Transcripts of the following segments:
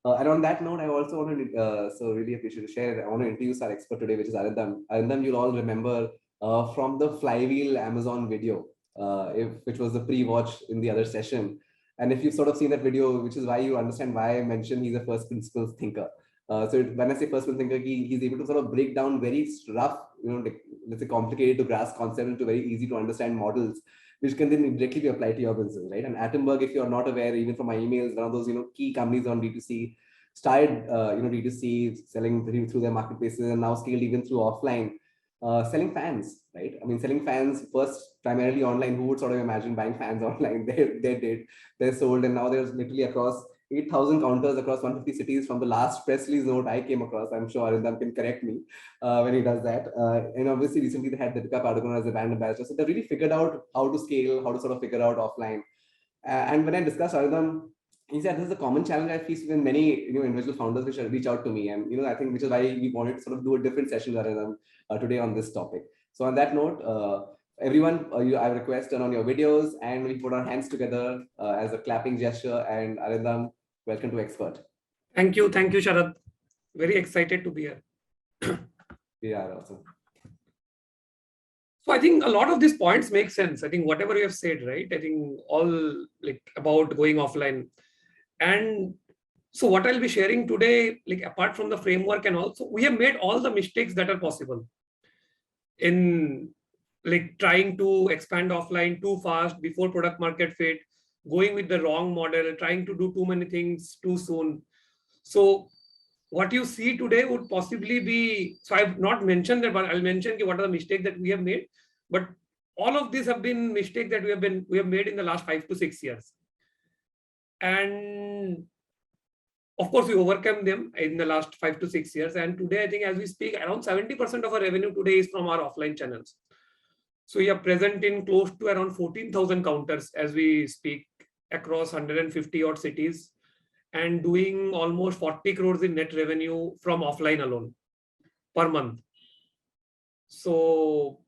And on that note, I also want to so really appreciate to share. I want to introduce our expert today, which is Arindam. Arindam, you'll all remember from the Flywheel Amazon video, which was the pre-watch in the other session. And if you've sort of seen that video, which is why you understand why I mentioned he's a first principles thinker. When I say first principles thinker, he's able to sort of break down very rough, like, let's say complicated to grasp concepts into very easy to understand models, which can then directly be applied to your business, right? And Atomberg, if you're not aware, even from my emails, one of those key companies on D2C started D2C selling through their marketplaces and now scaled even through offline, selling fans, right? I mean, selling fans first primarily online. Who would sort of imagine buying fans online? They did, they're sold, and now there's literally across 8,000 counters across 150 cities from the last press release note I came across. I'm sure Arindam can correct me when he does that. And obviously, recently they had Deepika Padukone as a brand ambassador. So they really figured out how to scale, how to sort of figure out offline. And when I discussed Arindam, he said this is a common challenge I face with many individual founders which reach out to me. And I think which is why we wanted to sort of do a different session with Arindam today on this topic. So on that note, everyone, I request turn on your videos and we put our hands together as a clapping gesture. And Arindam, welcome to Expert. Thank you, Sharad. Very excited to be here. Yeah, awesome. So I think a lot of these points make sense. I think whatever you have said, right? I think all like about going offline. And so what I'll be sharing today, like apart from the framework, and also we have made all the mistakes that are possible in like trying to expand offline too fast before product market fit, going with the wrong model, trying to do too many things too soon. So what you see today would possibly be, so I've not mentioned that, but I'll mention what are the mistakes that we have made. But all of these have been mistakes that we have made in the last 5 to 6 years. And of course, we overcome them in the last 5 to 6 years. And today, I think as we speak, around 70% of our revenue today is from our offline channels. So we are present in close to around 14,000 counters as we speak across 150 odd cities and doing almost 40 crores in net revenue from offline alone per month. So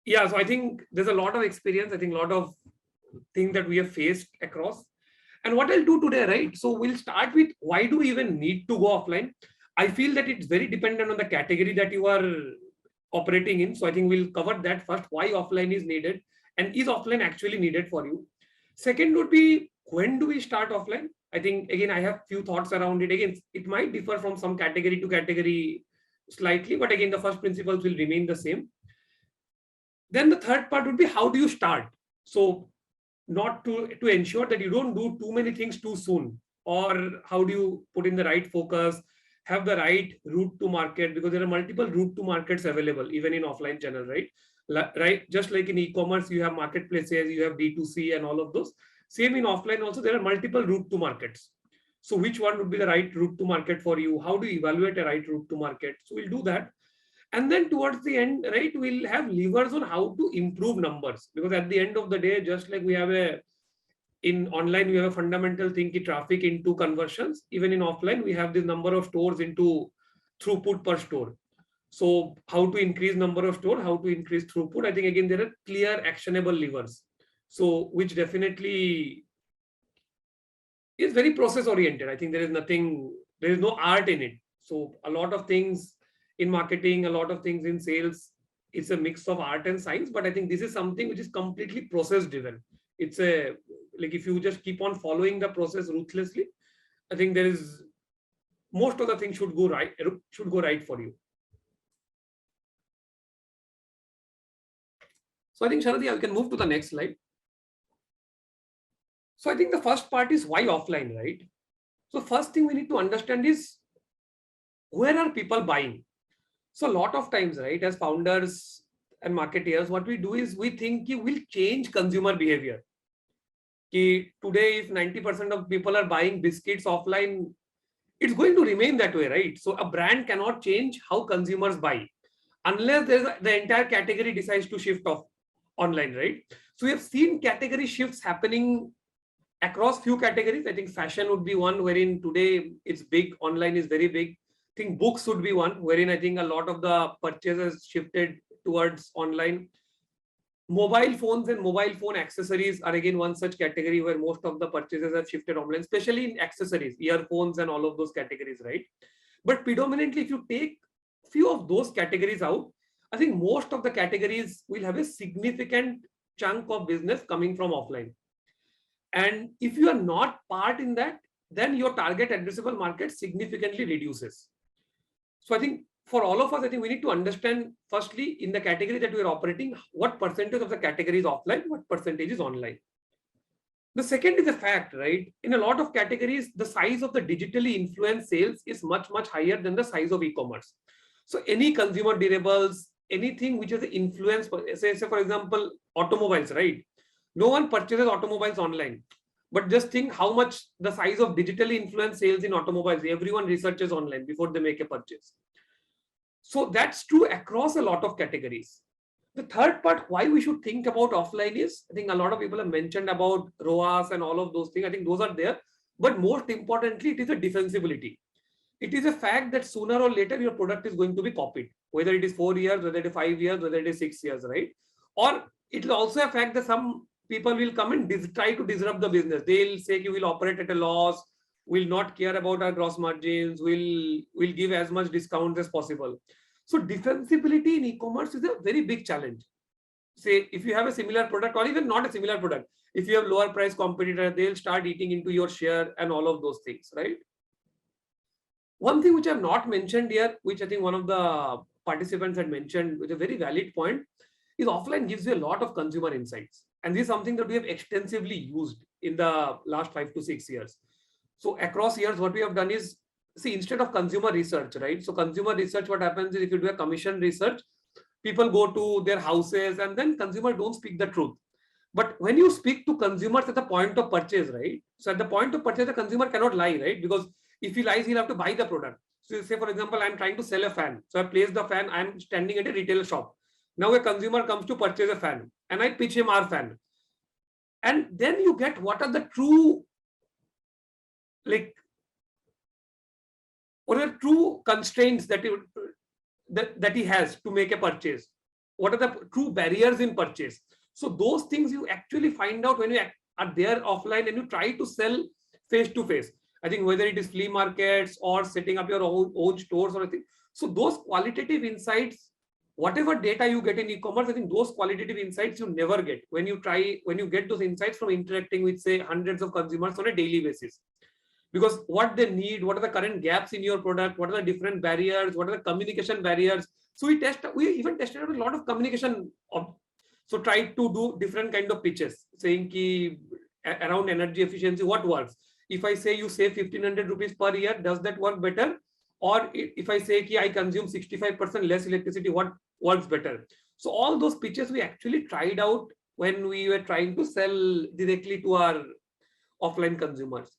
yeah, so I think there's a lot of experience. I think a lot of things that we have faced across. And what I'll do today, right? So we'll start with why do we even need to go offline? I feel that it's very dependent on the category that you are operating in. So I think we'll cover that first, why offline is needed and is offline actually needed for you. Second would be, when do we start offline? I think, again, I have few thoughts around it. Again, it might differ from some category to category slightly, but again, the first principles will remain the same. Then the third part would be, how do you start? So not to ensure that you don't do too many things too soon, or how do you put in the right focus, have the right route to market, because there are multiple route to markets available, even in offline channel, right? Right. Just like in e-commerce, you have marketplaces, you have D2C and all of those. Same in offline also, there are multiple route to markets. So which one would be the right route to market for you? How do you evaluate a right route to market? So we'll do that. And then towards the end, right, we'll have levers on how to improve numbers. Because at the end of the day, just like we have in online, we have a fundamental thing, traffic into conversions. Even in offline, we have this number of stores into throughput per store. So how to increase number of stores, how to increase throughput. I think, again, there are clear actionable levers. So which definitely is very process oriented. I think there is no art in it. So a lot of things in marketing, a lot of things in sales, it's a mix of art and science. But I think this is something which is completely process driven. It's like if you just keep on following the process ruthlessly, I think there is most of the things should go right for you. So I think, Sharadi, I can move to the next slide. So I think the first part is why offline, right? So first thing we need to understand is, where are people buying? So a lot of times, right, as founders and marketeers, what we do is we think we'll change consumer behavior. Today, if 90% of people are buying biscuits offline, it's going to remain that way, right? So a brand cannot change how consumers buy unless the entire category decides to shift off online, right? So we have seen category shifts happening across few categories. I think fashion would be one, wherein today it's big, online is very big. I think books would be one, wherein I think a lot of the purchases shifted towards online. Mobile phones and mobile phone accessories are again one such category where most of the purchases have shifted online, especially in accessories, earphones and all of those categories, right? But predominantly, if you take few of those categories out, I think most of the categories will have a significant chunk of business coming from offline. And if you are not part in that, then your target addressable market significantly reduces. So I think for all of us, I think we need to understand, firstly, in the category that we are operating, what percentage of the category is offline, what percentage is online. The second is a fact, right? In a lot of categories, the size of the digitally influenced sales is much, much higher than the size of e-commerce. So any consumer durables, anything which is influenced, say for example, automobiles, right? No one purchases automobiles online. But just think how much the size of digitally influenced sales in automobiles. Everyone researches online before they make a purchase. So that's true across a lot of categories. The third part, why we should think about offline is, I think a lot of people have mentioned about ROAS and all of those things. I think those are there. But most importantly, it is a defensibility. It is a fact that sooner or later your product is going to be copied, whether it is 4 years, whether it is 5 years, whether it is 6 years, right? Or it is also a fact that some people will come and try to disrupt the business. They'll say you will operate at a loss, will not care about our gross margins, will give as much discounts as possible. So defensibility in e-commerce is a very big challenge. Say if you have a similar product or even not a similar product, if you have lower price competitor, they'll start eating into your share and all of those things, right? One thing which I have not mentioned here, which I think one of the participants had mentioned with a very valid point, is offline gives you a lot of consumer insights. And this is something that we have extensively used in the last 5 to 6 years. So across years, what we have done is, see, instead of consumer research, right? So consumer research, what happens is if you do a commission research, people go to their houses and then consumer don't speak the truth. But when you speak to consumers at the point of purchase, right? So at the point of purchase, the consumer cannot lie, right? Because if he lies, he'll have to buy the product. So say, for example, I'm trying to sell a fan. So I place the fan, I'm standing at a retail shop. Now a consumer comes to purchase a fan and I pitch him our fan. And then you get what are the true, like, what are the true constraints that he has to make a purchase? What are the true barriers in purchase? So those things you actually find out when you are there offline and you try to sell face to face. I think whether it is flea markets or setting up your own stores or anything. So those qualitative insights, whatever data you get in e-commerce, I think those qualitative insights you never get when you get those insights from interacting with, say, hundreds of consumers on a daily basis. Because what they need, what are the current gaps in your product, what are the different barriers, what are the communication barriers. So we even tested out a lot of communication. So try to do different kind of pitches, saying ki around energy efficiency, what works. If I say you save 1,500 rupees per year, does that work better? Or if I say ki I consume 65% less electricity, what works better? So all those pitches we actually tried out when we were trying to sell directly to our offline consumers.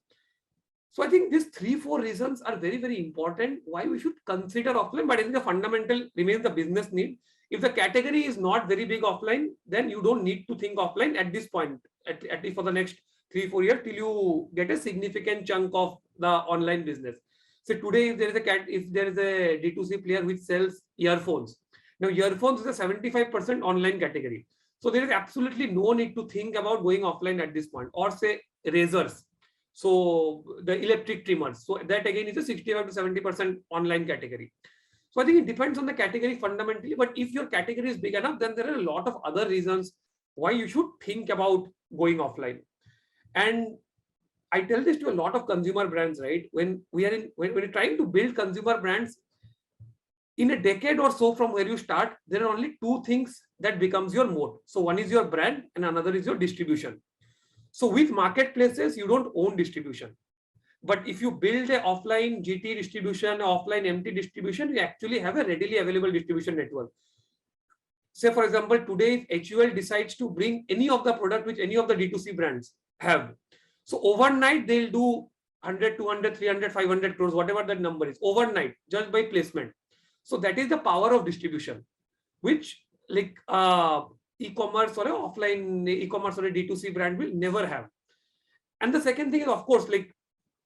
So I think these 3-4 reasons are very, very important why we should consider offline. But I think the fundamental remains the business need. If the category is not very big offline, then you don't need to think offline at this point, at least for the next 3-4 years, till you get a significant chunk of the online business. So today, if there is a D2C player which sells earphones, now earphones is a 75% online category. So there is absolutely no need to think about going offline at this point. Or say razors. So the electric trimmers. So that again is a 65 to 70% online category. So I think it depends on the category fundamentally. But if your category is big enough, then there are a lot of other reasons why you should think about going offline. And I tell this to a lot of consumer brands, right? When we're trying to build consumer brands, in a decade or so from where you start, there are only 2 things that becomes your moat. So one is your brand and another is your distribution. So with marketplaces, you don't own distribution. But if you build an offline GT distribution, offline MT distribution, you actually have a readily available distribution network. Say, for example, today, if HUL decides to bring any of the product which any of the D2C brands have, so overnight, they'll do 100, 200, 300, 500 crores, whatever that number is, overnight, just by placement. So that is the power of distribution, which like e-commerce or offline e-commerce or a D2C brand will never have. And the second thing is, of course, like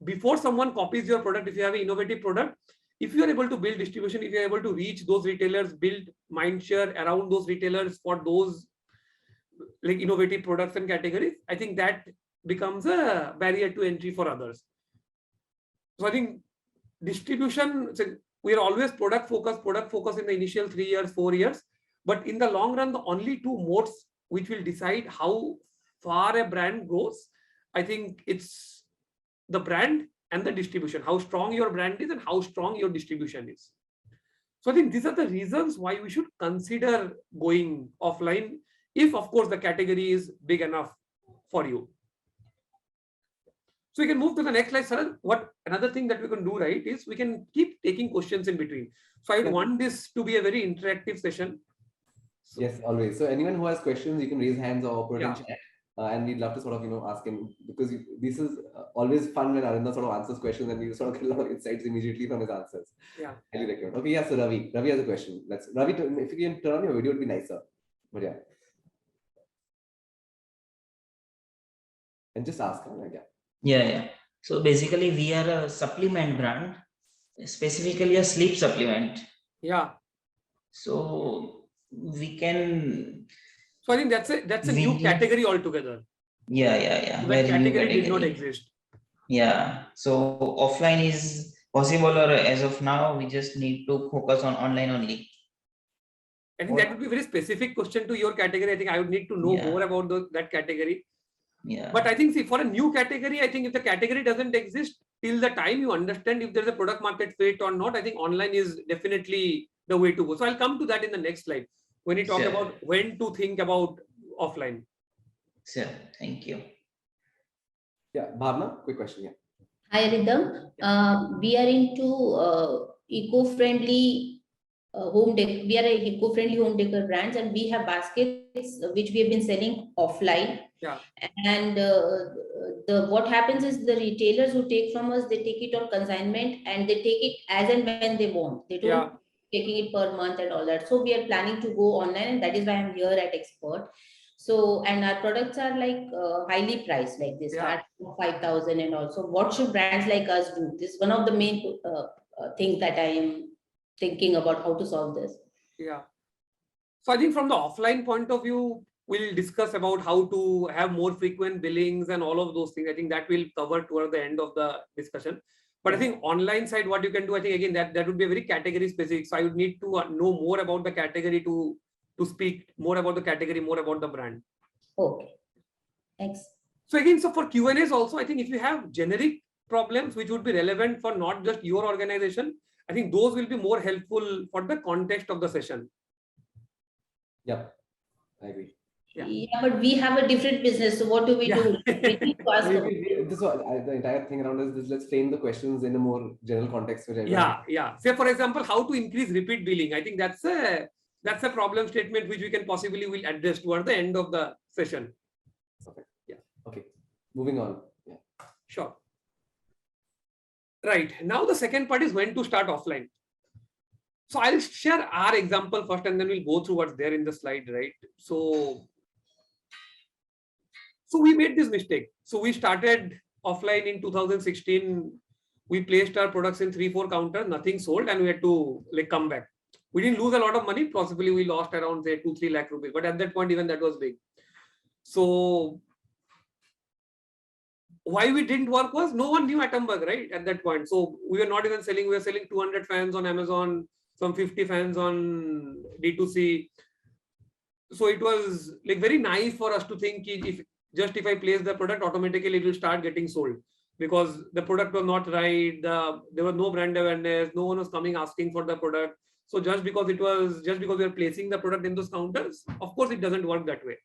before someone copies your product, if you have an innovative product, if you are able to build distribution, if you are able to reach those retailers, build mind share around those retailers for those like innovative products and categories, I think that becomes a barrier to entry for others. So I think distribution, so we are always product focused in the initial 3 years, 4 years. But in the long run, the only two modes which will decide how far a brand goes, I think it's the brand and the distribution, how strong your brand is and how strong your distribution is. So I think these are the reasons why we should consider going offline, if of course the category is big enough for you. So we can move to the next slide, sir. What another thing that we can do, right, is we can keep taking questions in between. So I would want this to be a very interactive session. So, yes, always. So anyone who has questions, you can raise hands or put it in chat. And we'd love to sort of, ask him, because this is always fun when Arindam sort of answers questions and you sort of get a lot of insights immediately from his answers. Yeah. Highly recommend. Okay, yeah, so Ravi has a question. Ravi, if you can turn on your video, it would be nicer. But yeah. And just ask him, like, Yeah. So basically we are a supplement brand, specifically a sleep supplement. Yeah. So we can. So I think that's a new category altogether. Yeah. So that category did not exist. Yeah. So offline is possible, or as of now, we just need to focus on online only. I think that would be a very specific question to your category. I think I would need to know more about that category. Yeah. But I think, see, for a new category, I think if the category doesn't exist, till the time you understand if there's a product market fit or not, I think online is definitely the way to go. So I'll come to that in the next slide when we talk about when to think about offline. Sure. Thank you. Yeah, Bhavna, quick question. Yeah. Hi, Arindam. We are into eco-friendly home decor. We are a eco-friendly home decor brands, and we have baskets which we have been selling offline. Yeah. And what happens is the retailers who take from us, they take it on consignment and they take it as and when they want. They don't taking it per month and all that. So we are planning to go online, and that is why I'm here at Expert. So, and our products are like highly priced, like this, start from 5,000 and also. What should brands like us do? This is one of the main things that I am thinking about how to solve this. Yeah. So I think from the offline point of view, we'll discuss about how to have more frequent billings and all of those things. I think that will cover toward the end of the discussion. But I think online side, what you can do, I think again, that would be a very category specific. So I would need to know more about the category to speak more about the category, more about the brand. Okay. Thanks. So again, so for Q&As also, I think if you have generic problems which would be relevant for not just your organization, I think those will be more helpful for the context of the session. Yep, I agree. Yeah, but we have a different business. So what do we do? We need to ask the entire thing around is let's frame the questions in a more general context. Yeah. Say for example, how to increase repeat billing. I think that's a problem statement which we can possibly will address toward the end of the session. Okay. Yeah. Okay. Moving on. Yeah. Sure. Right. Now the second part is when to start offline. So I'll share our example first, and then we'll go through what's there in the slide, right? So we made this mistake. So we started offline in 2016. We placed our products in 3-4 counters, nothing sold, and we had to come back. We didn't lose a lot of money. Possibly we lost around say 2-3 lakh rupees, but at that point, even that was big. So why we didn't work was no one knew Atomberg, right? At that point. So we were not even selling, we were selling 200 fans on Amazon, some 50 fans on D2C. So it was very naive for us to think if I place the product, automatically it will start getting sold, because the product was not right. There was no brand awareness. No one was coming asking for the product. So just because we are placing the product in those counters, of course it doesn't work that way.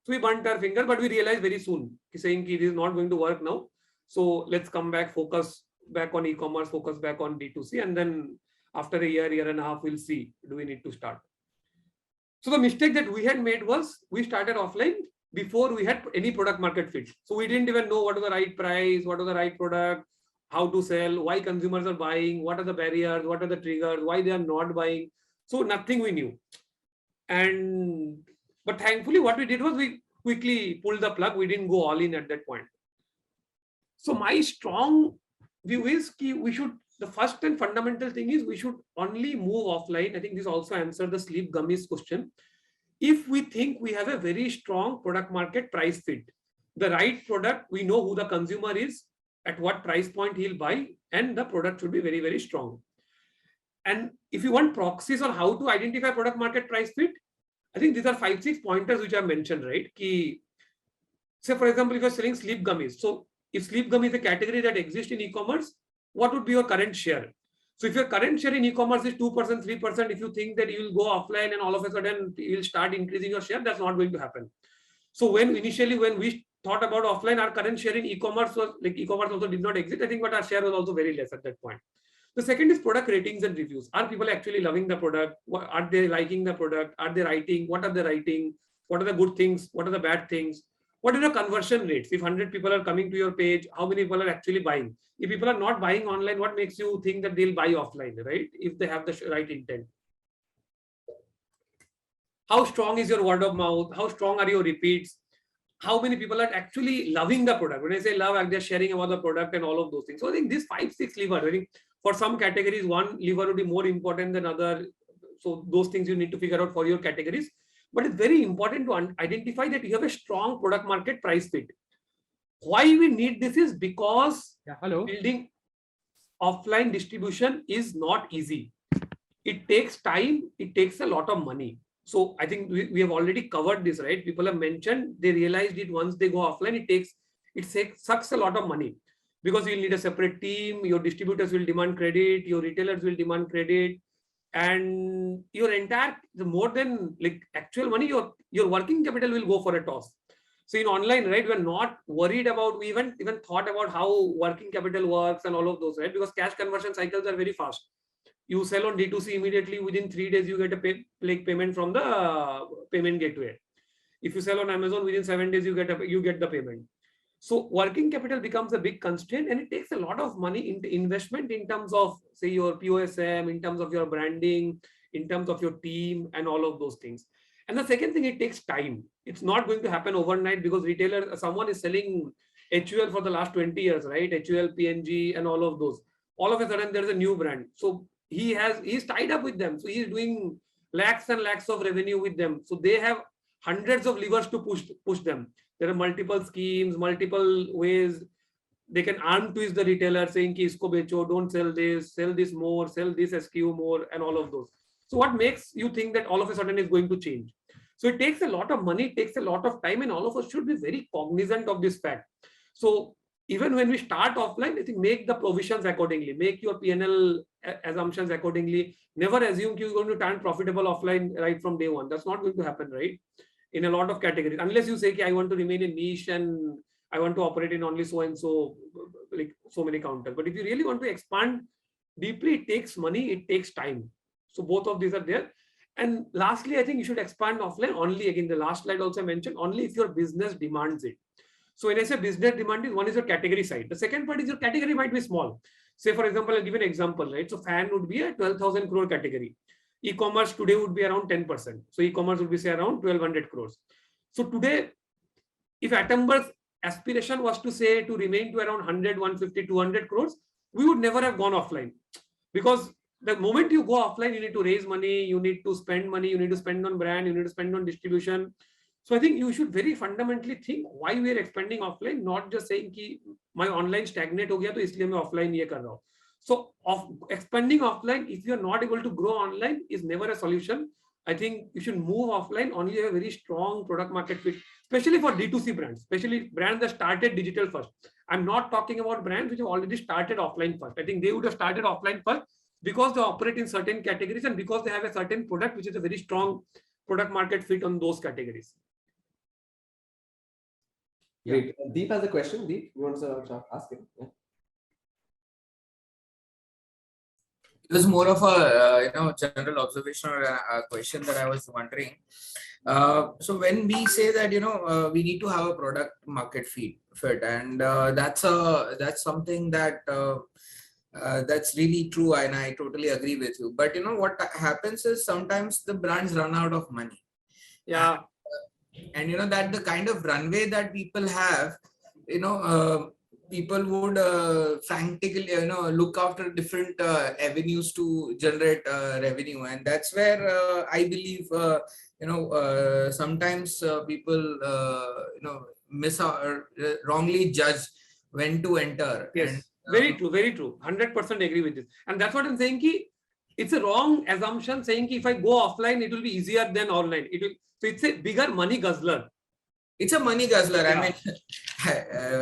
So we burnt our finger, but we realized very soon saying this is not going to work now. So let's come back, focus back on e-commerce, focus back on D2C, and then after a year and a half, we'll see, do we need to start? So the mistake that we had made was we started offline before we had any product market fit. So we didn't even know what was the right price, what was the right product, how to sell, why consumers are buying, what are the barriers, what are the triggers, why they are not buying. So nothing we knew. But thankfully what we did was we quickly pulled the plug. We didn't go all in at that point. So my strong view is the first and fundamental thing is we should only move offline. I think this also answers the sleep gummies question. if we think we have a very strong product market price fit, the right product, we know who the consumer is, at what price point he'll buy, and the product should be very, very strong. And if you want proxies on how to identify product market price fit, I think these are 5-6 pointers which I mentioned, right? Say, for example, if you're selling sleep gummies, so if sleep gummy is a category that exists in e-commerce, what would be your current share? So if your current share in e-commerce is 2%, 3%, if you think that you will go offline and all of a sudden you will start increasing your share, that's not going to happen. So when we thought about offline, our current share in e-commerce was like e-commerce also did not exist, I think, but our share was also very less at that point. The second is product ratings and reviews. Are people actually loving the product? Are they liking the product? Are they writing? What are they writing? What are the good things? What are the bad things? What are the conversion rates? If 100 people are coming to your page, how many people are actually buying? If people are not buying online, what makes you think that they'll buy offline, right? If they have the right intent. How strong is your word of mouth? How strong are your repeats? How many people are actually loving the product? When I say love, they're sharing about the product and all of those things. So I think these 5-6 levers, I think for some categories, one lever would be more important than other. So those things you need to figure out for your categories. But it's very important to identify that you have a strong product market price fit. Why we need this is because building offline distribution is not easy. It takes time. It takes a lot of money. So I think we have already covered this, right? People have mentioned, they realized it once they go offline, it sucks a lot of money because you'll need a separate team. Your distributors will demand credit. Your retailers will demand credit. And your entire, more than like actual money, your working capital will go for a toss. So in online, right, we're not worried about, we even thought about how working capital works and all of those, right? Because cash conversion cycles are very fast. You sell on D2C immediately, within 3 days, you get a payment from the payment gateway. If you sell on Amazon, within 7 days, you get the payment. So working capital becomes a big constraint, and it takes a lot of money into investment in terms of, say, your POSM, in terms of your branding, in terms of your team, and all of those things. And the second thing, it takes time. It's not going to happen overnight because someone is selling HUL for the last 20 years, right? HUL, PNG, and all of those. All of a sudden, there's a new brand. So he's tied up with them. So he's doing lakhs and lakhs of revenue with them. So they have hundreds of levers to push them. There are multiple schemes, multiple ways they can arm twist the retailer, saying ki isko becho, don't sell this more, sell this SKU more, and all of those. So what makes you think that all of a sudden is going to change? So it takes a lot of money, it takes a lot of time, and all of us should be very cognizant of this fact. So even when we start offline, I think make the provisions accordingly, make your P&L assumptions accordingly. Never assume you're going to turn profitable offline right from day one. That's not going to happen, right? In a lot of categories, unless you say, I want to remain in niche and I want to operate in only so and so, like so many counters. But if you really want to expand deeply, it takes money, it takes time. So both of these are there. And lastly, I think you should expand offline only, again, the last slide also mentioned, only if your business demands it. So when I say business demand, one is your category side. The second part is your category might be small. Say, for example, I'll give an example, right? So fan would be a 12,000 crore category. E-commerce today would be around 10%. So e-commerce would be, say, around 1,200 crores. So today, if Atomberg's aspiration was to say to remain to around 100, 150, 200 crores, we would never have gone offline. Because the moment you go offline, you need to raise money, you need to spend money, you need to spend on brand, you need to spend on distribution. So I think you should very fundamentally think why we are expanding offline, not just saying ki my online stagnate ho gaya, to isliye main offline ye kar raha hu. So expanding offline, if you are not able to grow online, is never a solution. I think you should move offline only have a very strong product market fit, especially for D2C brands, especially brands that started digital first. I'm not talking about brands which have already started offline first. I think they would have started offline first because they operate in certain categories and because they have a certain product which is a very strong product market fit on those categories. Great. Deep has a question. Deep, you want to ask him? Yeah. It was more of a general observation or a question that I was wondering. So when we say that we need to have a product market fit, and that's something that that's really true, and I totally agree with you. But what happens is sometimes the brands run out of money. Yeah. And that the kind of runway that people have, people would frantically look after different avenues to generate revenue, and that's where I believe sometimes people, miss or wrongly judge when to enter. Yes, And, very true, very true. 100% agree with this. And that's what I'm saying. Ki, it's a wrong assumption saying ki if I go offline, it will be easier than online. So it's a bigger money guzzler. It's a money guzzler. Yeah.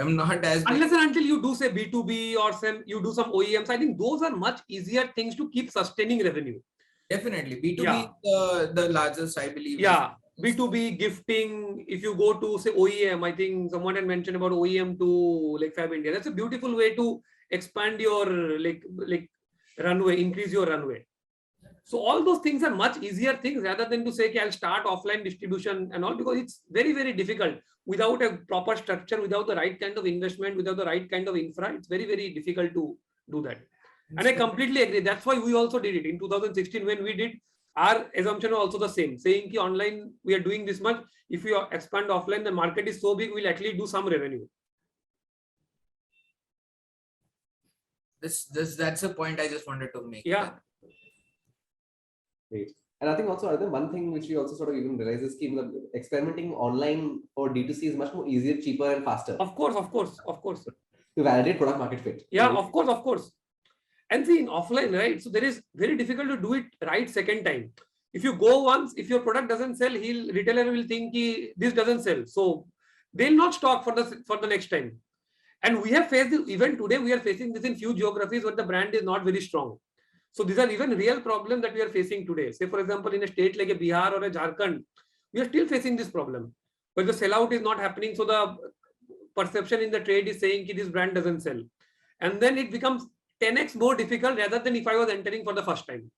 I mean, I'm not as unless and until you do say B2B or you do some OEMs. I think those are much easier things to keep sustaining revenue. Definitely. B2B Yeah. the largest, I believe. Yeah. B2B gifting, if you go to say OEM, I think someone had mentioned about OEM to like Fab India. That's a beautiful way to expand your like runway, increase your runway. So all those things are much easier things rather than to say, okay, I'll start offline distribution and all, because it's very, very difficult without a proper structure, without the right kind of investment, without the right kind of infra. It's very, very difficult to do that. And I completely agree. That's why we also did it in 2016 when we did. Our assumption was also the same, saying ki online we are doing this much. If we expand offline, the market is so big, we'll actually do some revenue. That's a point I just wanted to make. Yeah. Great. And I think also one thing which we also sort of even realize is experimenting online or D2C is much more easier, cheaper, and faster. Of course. To validate product market fit. Yeah, of course. And see, in offline, right? So there is very difficult to do it right second time. If you go once, if your product doesn't sell, retailer will think this doesn't sell. So they'll not stock for the next time. And we have faced this, even today, we are facing this in few geographies where the brand is not very strong. So these are even real problems that we are facing today. Say, for example, in a state like a Bihar or a Jharkhand, we are still facing this problem. But the sellout is not happening. So the perception in the trade is saying this brand doesn't sell. And then it becomes 10x more difficult rather than if I was entering for the first time.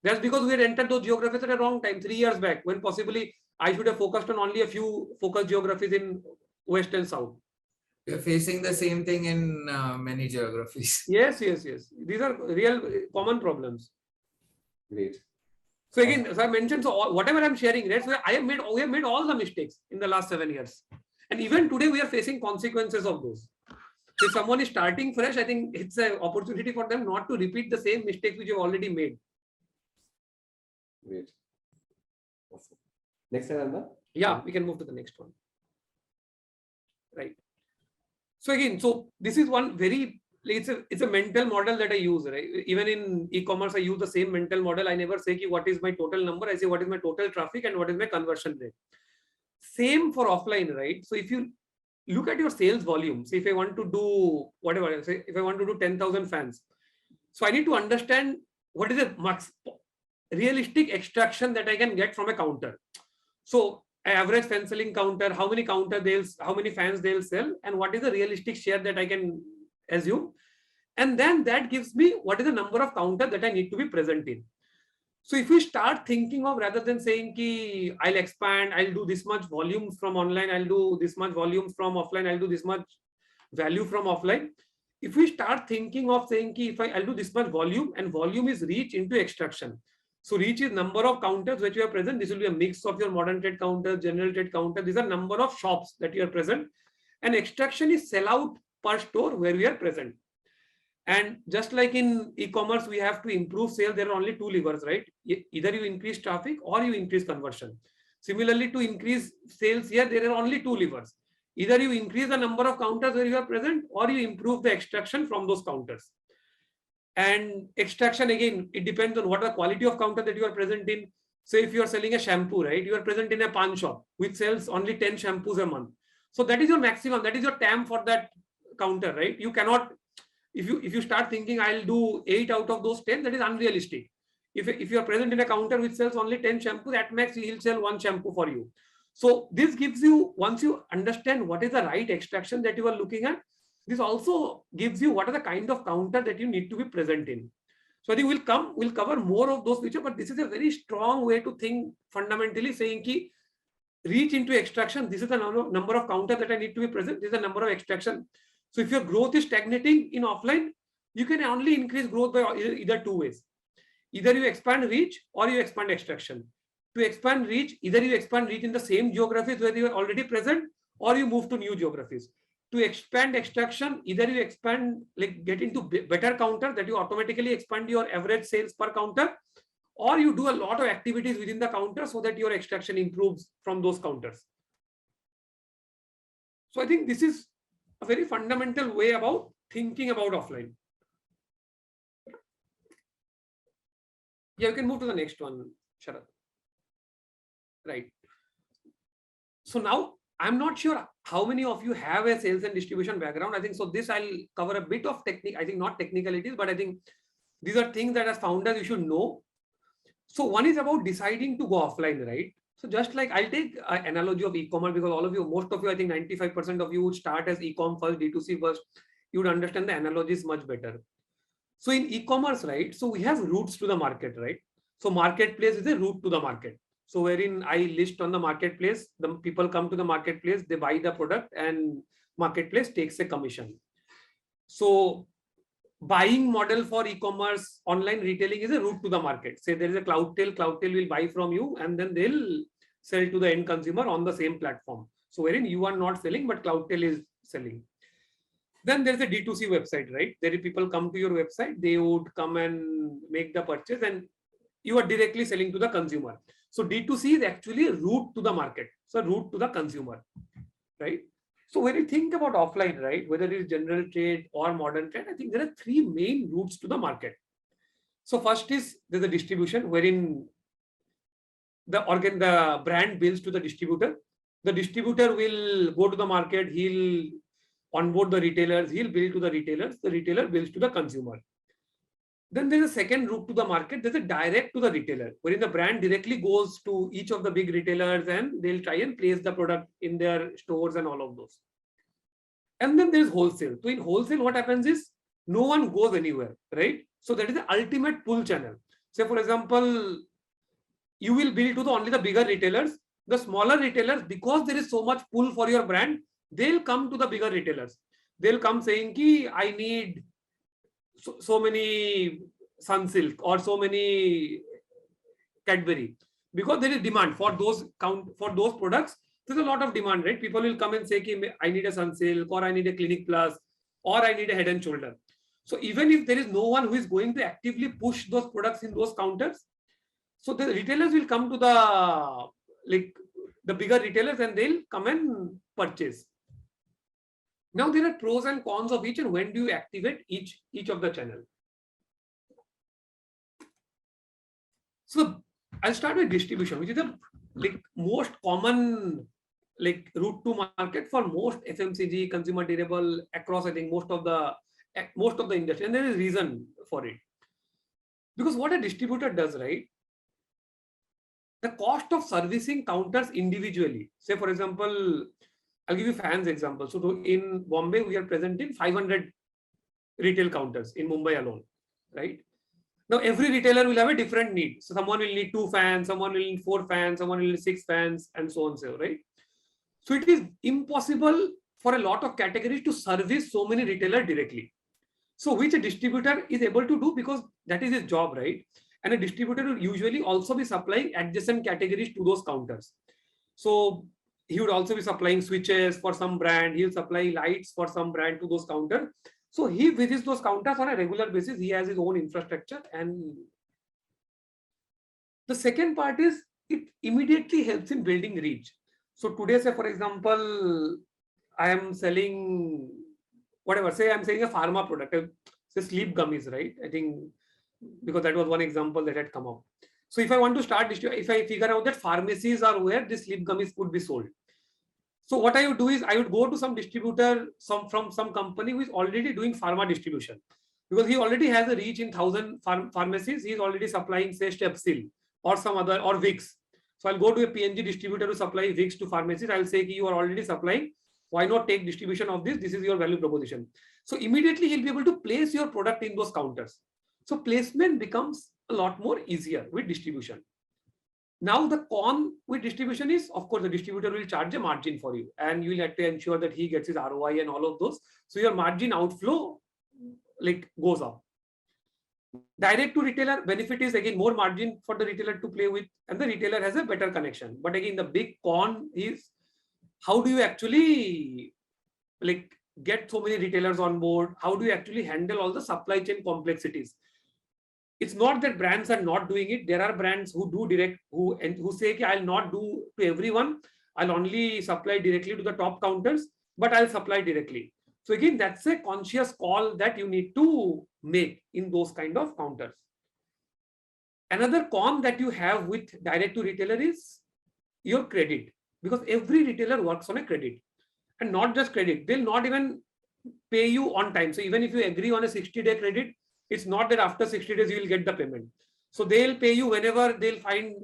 That's because we had entered those geographies at a wrong time, 3 years back, when possibly I should have focused on only a few focused geographies in West and South. You're facing the same thing in many geographies. Yes. These are real common problems. Great. So again, as I mentioned, so whatever I'm sharing, right? So we have made all the mistakes in the last 7 years. And even today, we are facing consequences of those. So if someone is starting fresh, I think it's an opportunity for them not to repeat the same mistakes which you've already made. Great. Awesome. Next slide, Arindam. Yeah, we can move to the next one. Right. So again, so this is one very, it's a mental model that I use, right? Even in e-commerce, I use the same mental model. I never say what is my total number. I say what is my total traffic and what is my conversion rate. Same for offline, right? So if you look at your sales volume, say if I want to do whatever, say if I want to do 10,000 fans, so I need to understand what is the max realistic extraction that I can get from a counter. So average fan selling counter, how many fans they'll sell, and what is the realistic share that I can assume. And then that gives me what is the number of counter that I need to be present in. So if we start thinking of, rather than saying ki I'll expand, I'll do this much volume from online, I'll do this much volume from offline, I'll do this much value from offline. If we start thinking of saying ki I'll do this much volume, and volume is reach into extraction. So reach is number of counters which you are present. This will be a mix of your modern trade counter, general trade counter. These are number of shops that you are present. And extraction is sell out per store where we are present. And just like in e-commerce, we have to improve sales. There are only two levers, right? Either you increase traffic or you increase conversion. Similarly, to increase sales here, there are only two levers. Either you increase the number of counters where you are present or you improve the extraction from those counters. And extraction, again, it depends on what the quality of counter that you are present in. So if you are selling a shampoo, right, you are present in a pan shop which sells only 10 shampoos a month. So that is your maximum. That is your TAM for that counter, right? You cannot, if you start thinking I'll do 8 out of those 10, that is unrealistic. If you are present in a counter which sells only 10 shampoos, at max he'll sell 1 shampoo for you. So this gives you, once you understand what is the right extraction that you are looking at, this also gives you what are the kind of counter that you need to be present in. So I think we'll cover more of those features, but this is a very strong way to think fundamentally, saying ki reach into extraction. This is the number of counter that I need to be present. This is the number of extraction. So if your growth is stagnating in offline, you can only increase growth by either two ways. Either you expand reach or you expand extraction. To expand reach, either you expand reach in the same geographies where you are already present, or you move to new geographies. To expand extraction, either you expand, like get into better counter that you automatically expand your average sales per counter, or you do a lot of activities within the counter so that your extraction improves from those counters. So I think this is a very fundamental way about thinking about offline. Yeah, you can move to the next one, Sharad. Right. So now I'm not sure how many of you have a sales and distribution background. I think so. This I'll cover a bit of technique. I think not technicalities, but I think these are things that as founders you should know. So one is about deciding to go offline, right? So just like I'll take an analogy of e-commerce, because all of you, most of you, I think 95% of you would start as e-com first, D2C first. You would understand the analogies much better. So in e-commerce, right? So we have routes to the market, right? So marketplace is a route to the market. So wherein I list on the marketplace, the people come to the marketplace, they buy the product, and marketplace takes a commission. So buying model for e-commerce online retailing is a route to the market. Say there is a Cloudtail will buy from you and then they'll sell to the end consumer on the same platform. So wherein you are not selling, but Cloudtail is selling. Then there's a D2C website, right? There people come to your website, they would come and make the purchase and you are directly selling to the consumer. So D2C is actually a route to the market. So route to the consumer, right? So when you think about offline, right, whether it is general trade or modern trade, I think there are three main routes to the market. So first is there's a distribution wherein the brand bills to the distributor. The distributor will go to the market, he'll onboard the retailers, he'll bill to the retailers, the retailer bills to the consumer. Then there's a second route to the market, there's a direct to the retailer, wherein the brand directly goes to each of the big retailers and they'll try and place the product in their stores and all of those. And then there's wholesale. So in wholesale, what happens is no one goes anywhere, right? So that is the ultimate pull channel. Say, for example, you will bill to only the bigger retailers. The smaller retailers, because there is so much pull for your brand, they'll come to the bigger retailers. They'll come saying, ki, I need so many Sunsilk or so many Cadbury, because there is demand for those products. There's a lot of demand, right? People will come and say, I need a Sunsilk, or I need a Clinic Plus, or I need a Head and Shoulder. So even if there is no one who is going to actively push those products in those counters, so the retailers will come to the bigger retailers and they'll come and purchase. Now there are pros and cons of each, and when do you activate each of the channel? So I'll start with distribution, which is the most common route to market for most FMCG, consumer durable across, I think, most of the industry, and there is reason for it. Because what a distributor does, right? The cost of servicing counters individually. Say, for example, I'll give you fans example. So in Bombay, we are present in 500 retail counters in Mumbai alone, right? Now, every retailer will have a different need. So someone will need 2 fans, someone will need 4 fans, someone will need 6 fans, and so on, so, right? So it is impossible for a lot of categories to service so many retailers directly. So which a distributor is able to do, because that is his job, right? And a distributor will usually also be supplying adjacent categories to those counters. So he would also be supplying switches for some brand. He'll supply lights for some brand to those counters. So he visits those counters on a regular basis. He has his own infrastructure. And the second part is it immediately helps in building reach. So today, say, for example, I am selling whatever, say I'm selling a pharma product, say sleep gummies, right? I think because that was one example that had come up. So if I want to start, if I figure out that pharmacies are where this sleep gummies could be sold. So what I would do is I would go to some distributor, from some company who is already doing pharma distribution, because he already has a reach in 1,000 pharmacies. He is already supplying, say, Strepsil or some other, or Vicks. So I'll go to a PNG distributor to supply Vicks to pharmacies. I'll say, you are already supplying. Why not take distribution of this? This is your value proposition. So immediately he'll be able to place your product in those counters. So placement becomes a lot more easier with distribution. Now the con with distribution is, of course, the distributor will charge a margin for you, and you will have to ensure that he gets his ROI and all of those. So your margin outflow goes up. Direct to retailer benefit is, again, more margin for the retailer to play with, and the retailer has a better connection. But again, the big con is, how do you actually get so many retailers on board? How do you actually handle all the supply chain complexities? It's not that brands are not doing it. There are brands who do direct, who say, I'll not do to everyone. I'll only supply directly to the top counters, but I'll supply directly. So again, that's a conscious call that you need to make in those kind of counters. Another con that you have with direct to retailer is your credit, because every retailer works on a credit, and not just credit. They'll not even pay you on time. So even if you agree on a 60-day credit, it's not that after 60 days you will get the payment. So they'll pay you whenever they'll find,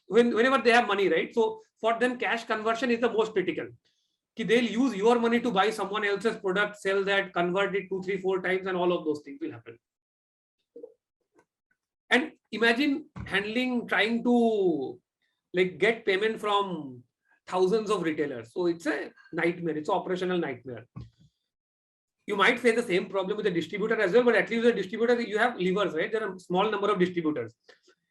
whenever they have money, right? So for them, cash conversion is the most critical. They'll use your money to buy someone else's product, sell that, convert it 2, 3, 4 times, and all of those things will happen. And imagine trying to like get payment from thousands of retailers. So it's a nightmare. It's an operational nightmare. You might face the same problem with the distributor as well, but at least the distributor, you have levers, right? There are a small number of distributors.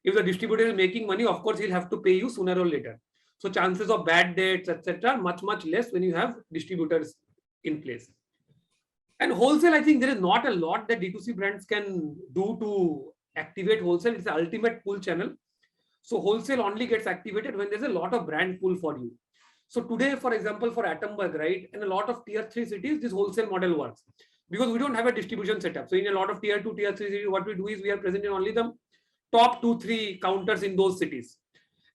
If the distributor is making money, of course, he'll have to pay you sooner or later. So chances of bad debts, etc., much less when you have distributors in place. And wholesale, I think there is not a lot that D2C brands can do to activate wholesale. It's the ultimate pull channel. So wholesale only gets activated when there's a lot of brand pull for you. So today, for example, for Atomberg, right, in a lot of tier 3 cities, this wholesale model works because we don't have a distribution setup. So in a lot of tier 2, tier 3 cities, what we do is we are present in only the top 2, 3 counters in those cities.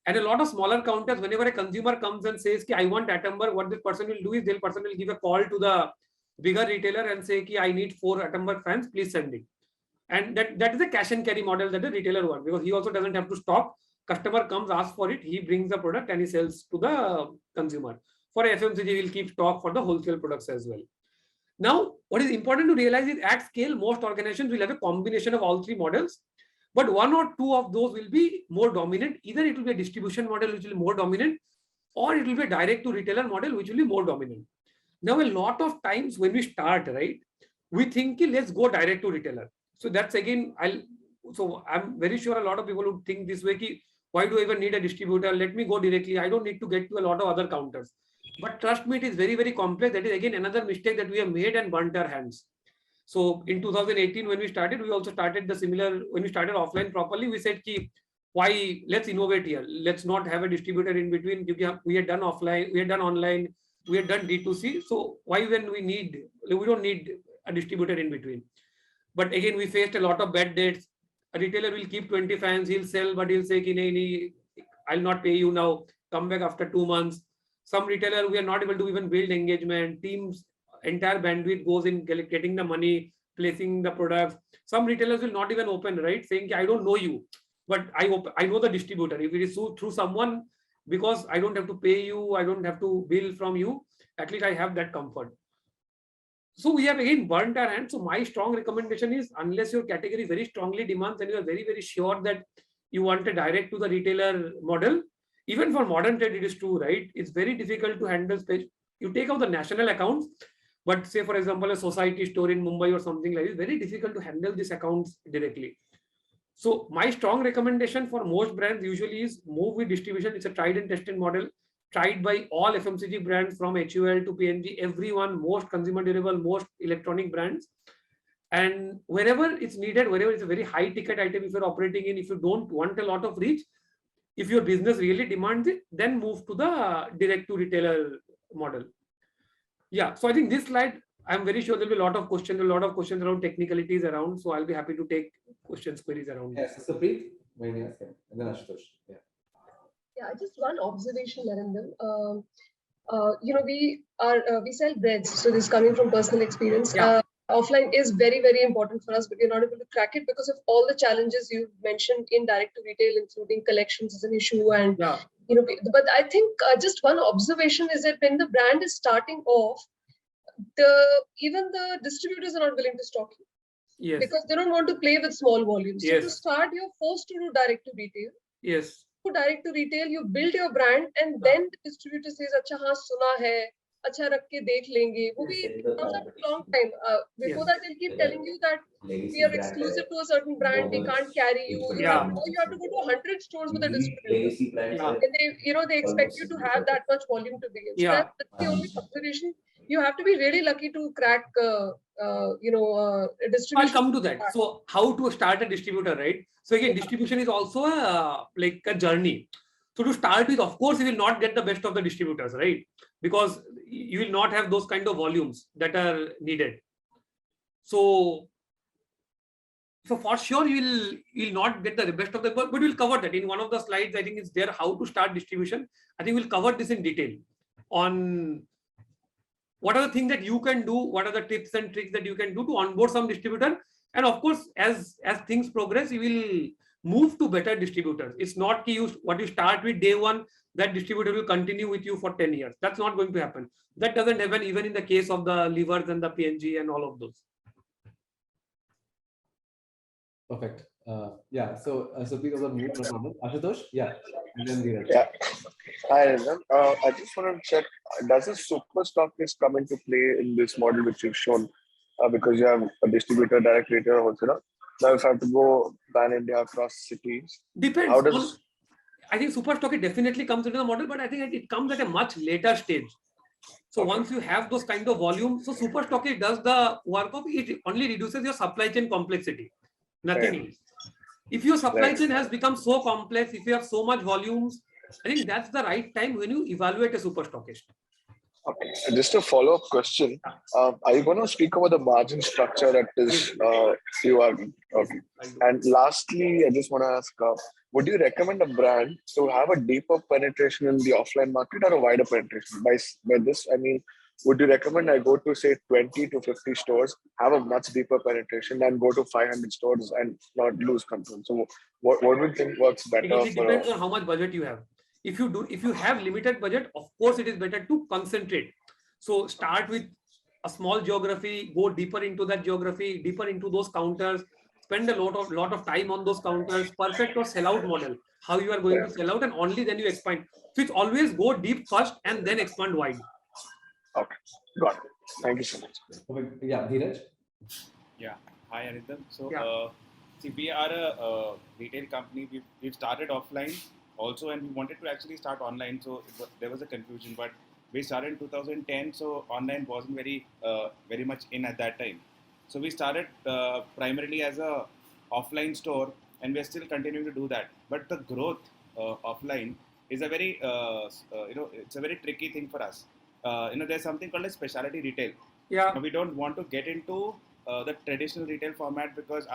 And a lot of smaller counters, whenever a consumer comes and says, I want Atomberg, what this person will do is the person will give a call to the bigger retailer and say, I need 4 Atomberg fans, please send it. And that is a cash and carry model that the retailer wants, because he also doesn't have to stock. Customer comes, asks for it, he brings the product and he sells to the consumer. For FMCG, will keep stock for the wholesale products as well. Now, what is important to realize is at scale, most organizations will have a combination of all 3 models, but 1 or 2 of those will be more dominant. Either it will be a distribution model, which will be more dominant, or it will be a direct to retailer model, which will be more dominant. Now, a lot of times when we start, right, we think, let's go direct to retailer. So that's again, I'm very sure a lot of people would think this way, why do I even need a distributor? Let me go directly. I don't need to get to a lot of other counters. But trust me, it is very, very complex. That is again another mistake that we have made and burnt our hands. So in 2018, when we started, we also started the similar, when we started offline properly, we said, why let's innovate here. Let's not have a distributor in between. We had done offline, we had done online, we had done D2C. So why when we don't need a distributor in between. But again, we faced a lot of bad debts. A retailer will keep 20 fans, he'll sell, but he'll say, I'll not pay you now, come back after 2 months. Some retailer, we are not able to even build engagement. Teams, entire bandwidth goes in getting the money, placing the products. Some retailers will not even open, right? Saying, I don't know you, but I know the distributor. If it is through someone, because I don't have to pay you, I don't have to bill from you, at least I have that comfort. So we have again burnt our hands. So my strong recommendation is, unless your category very strongly demands and you are very, very sure that you want a direct to the retailer model, even for modern trade, it is true, right? It's very difficult to handle space. You take out the national accounts, but say, for example, a society store in Mumbai or something like this, very difficult to handle these accounts directly. So my strong recommendation for most brands usually is move with distribution. It's a tried and tested model, tried by all FMCG brands from HUL to PNG, everyone, most consumer durable, most electronic brands. And wherever it's needed, wherever it's a very high ticket item, if you're operating in, if you don't want a lot of reach, if your business really demands it, then move to the direct to retailer model. Yeah, so I think this slide, I'm very sure there'll be a lot of questions around technicalities around. So I'll be happy to take questions, queries around. Yes, so Preet, and then Ashutosh. Yeah, just one observation, Arindam. We sell breads, so this is coming from personal experience. Yeah. Offline is very, very important for us, but we're not able to crack it because of all the challenges you mentioned in direct to retail, including collections is an issue, and But I think just one observation is that when the brand is starting off, even the distributors are not willing to stock you. Yes. Because they don't want to play with small volumes. Yes. So to start, you're forced to do direct to retail. Yes. Direct to retail, you build your brand, and then the distributor says, "Acha, haan, suna hai, acha rakh ke dekh lenge." Wo bhi comes up a long time. Before that, they'll keep telling you that we are exclusive to a certain brand, we can't carry you. You have to go to 100 stores with a distributor. And they expect you to have that much volume to begin. So that's the only observation. You have to be really lucky to crack I'll distribution. come to that. So how to start a distributor, right? So again, distribution is also like a journey. So to start with, of course, you will not get the best of the distributors, right? Because you will not have those kind of volumes that are needed. So for sure, you'll not get the best of the, but we'll cover that in one of the slides. I think it's there how to start distribution. I think we'll cover this in detail on what are the things that you can do, what are the tips and tricks that you can do to onboard some distributor. And of course, as things progress, you will move to better distributors. It's not what you start with day one, that distributor will continue with you for 10 years. That's not going to happen. That doesn't happen even in the case of the levers and the PNG and all of those. Perfect. Yeah. So please also mute for a moment. Ashutosh. Yeah. And then Dheeraj. Yeah. Hi, Arindam. I just want to check, does a super stockist come into play in this model which you've shown? Because you have a distributor, direct retailer, wholesaler. Now, if I have to go pan-India across cities, Depends. how does... I think super stockist definitely comes into the model, but I think it comes at a much later stage. So once you have those kind of volume, so super stockist does the work of it, only reduces your supply chain complexity. Nothing else. If your supply chain has become so complex, if you have so much volumes, I think that's the right time when you evaluate a super stockist. Okay. And just a follow-up question. Are you going to speak about the margin structure that is you are? Okay. And lastly, I just want to ask, would you recommend a brand to have a deeper penetration in the offline market or a wider penetration? By this, I mean, would you recommend I go to say 20 to 50 stores, have a much deeper penetration, and go to 500 stores and not lose control? So what would you think works better? It depends on how much budget you have. If you have limited budget, of course, it is better to concentrate. So start with a small geography, go deeper into that geography, deeper into those counters, spend a lot of time on those counters, perfect your sellout model, how you are going to sell out, and only then you expand. So it's always go deep first and then expand wide. Okay, got it. Thank you so much. Yeah, Dheeraj. Yeah, hi Arindam. So, see, we are a retail company. We've started offline also, and we wanted to actually start online. So there was a confusion, but we started in 2010. So online wasn't very much in at that time. So we started primarily as a offline store, and we're still continuing to do that. But the growth offline is a very it's a very tricky thing for us. There's something called a specialty retail. Yeah. Now, we don't want to get into the traditional retail format because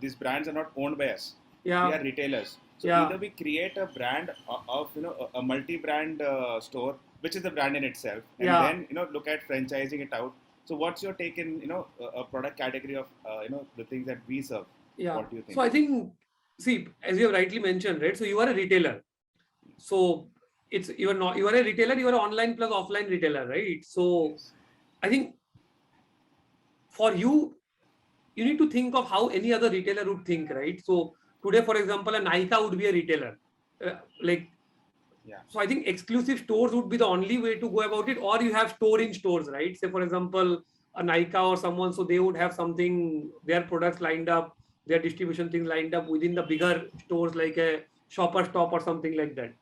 these brands are not owned by us. Yeah. We are retailers. So either we create a brand of a multi-brand store, which is the brand in itself, and then look at franchising it out. So what's your take in a product category of the things that we serve? Yeah. What do you think? So I think, see, as you have rightly mentioned, right? So you are a retailer. So you are a retailer, you are an online plus offline retailer, right? So I think for you need to think of how any other retailer would think, right? So today, for example, a Nykaa would be a retailer. So I think exclusive stores would be the only way to go about it, or you have store in stores, right? Say, for example, a Nykaa or someone, so they would have something, their products lined up, their distribution things lined up within the bigger stores like a Shopper Stop or something like that.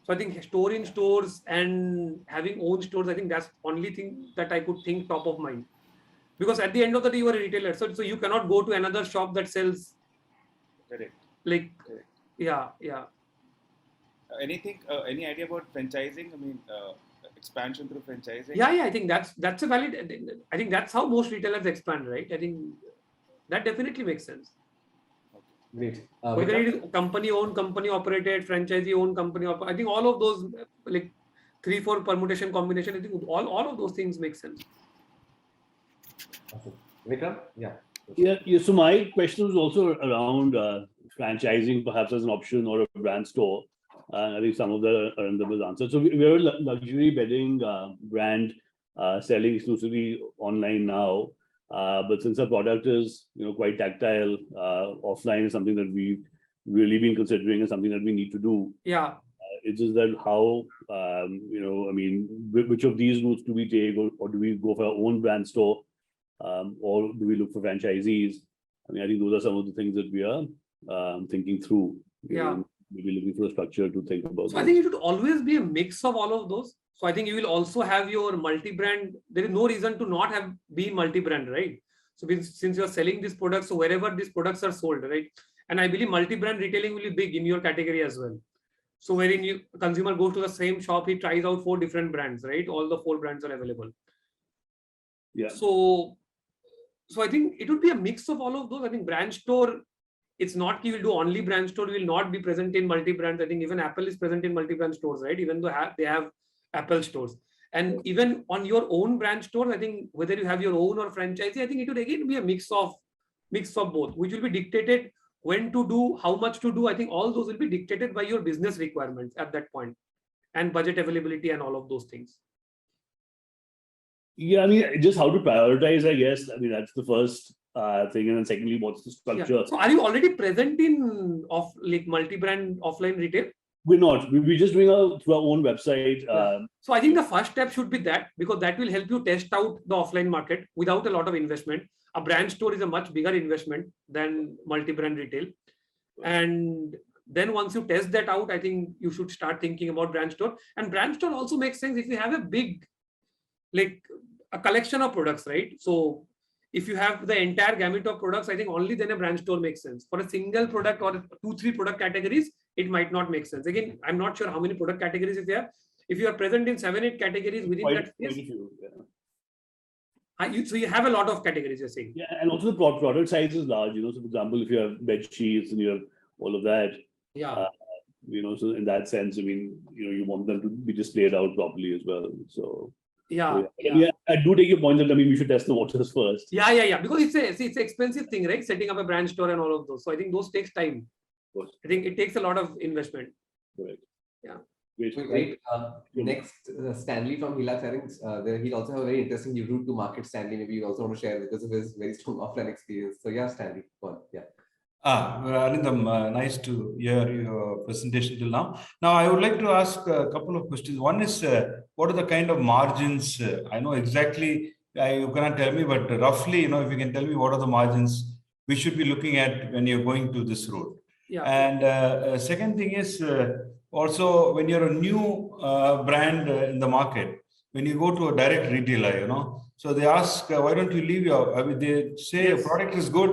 So I think store in stores and having own stores, I think that's the only thing that I could think top of mind. Because at the end of the day, you are a retailer. So you cannot go to another shop that sells. Correct. Correct. Yeah. Anything? Any idea about franchising? I mean, expansion through franchising? Yeah. I think that's a valid. I think that's how most retailers expand, right? I think that definitely makes sense. Great. Whether it is company owned, company operated, franchisee owned, company operated, I think all of those, like 3-4 permutation combination, I think all of those things make sense. Awesome. Vikram? Yeah. So my question was also around franchising, perhaps as an option or a brand store. I think some of the Arindam was answered. So we're a luxury bedding brand selling exclusively online now. But since our product is quite tactile, offline is something that we've really been considering and something that we need to do. Yeah. It's just that how which of these routes do we take, or do we go for our own brand store, or do we look for franchisees? I mean, I think those are some of the things that we are thinking through. Maybe looking for a structure to think about. So I think it would always be a mix of all of those. So I think you will also have your multi-brand. There is no reason to not be multi-brand, right? So since you're selling these products, so wherever these products are sold, right? And I believe multi-brand retailing will be big in your category as well. So wherein consumer goes to the same shop, he tries out 4 different brands, right? All the 4 brands are available. Yeah. So I think it would be a mix of all of those. I think brand store, it's not you will do only brand store, you will not be present in multi-brands. I think even Apple is present in multi-brand stores, right? Even though they have Apple stores. And even on your own brand stores, I think whether you have your own or franchisee, I think it would again be a mix of both, which will be dictated when to do, how much to do. I think all those will be dictated by your business requirements at that point, and budget availability and all of those things. Yeah, I mean, just how to prioritize, I guess. I mean, that's the first thing. And then secondly, what's the structure? Yeah. So are you already present in multi-brand offline retail? We're not. We're just doing through our own website. Yeah. So I think the first step should be that, because that will help you test out the offline market without a lot of investment. A brand store is a much bigger investment than multi-brand retail. And then once you test that out, I think you should start thinking about brand store. And brand store also makes sense if you have a big, like a collection of products, right? So if you have the entire gamut of products, I think only then a brand store makes sense. For a single product or 2-3 product categories, it might not make sense. Again, I'm not sure how many product categories if you have. If you are present in 7-8 categories within that space, so you have a lot of categories, you're saying. Yeah, and also the product size is large, you know. So for example, if you have bed sheets and you have all of that, yeah, you know, so in that sense, I mean, you know, you want them to be displayed out properly as well. So yeah. I do take your point that, I mean, we should test the waters first. Yeah. Because it's an expensive thing, right? Setting up a brand store and all of those. So I think those takes time. I think it takes a lot of investment. Correct. Yeah. Great. Next, Stanley from Hilux. I think he'll also have a very interesting route to market. Stanley, maybe you also want to share because of his very strong offline experience. So yeah, Stanley, go on. Yeah. Arindam, nice to hear your presentation till now. Now, I would like to ask a couple of questions. One is, what are the kind of margins? I know exactly, you cannot tell me, but roughly, you know, if you can tell me what are the margins we should be looking at when you're going to this road. Yeah. And second thing is, also when you're a new brand in the market, when you go to a direct retailer, you know, so they ask, why don't you leave your, I mean, they say your product is good,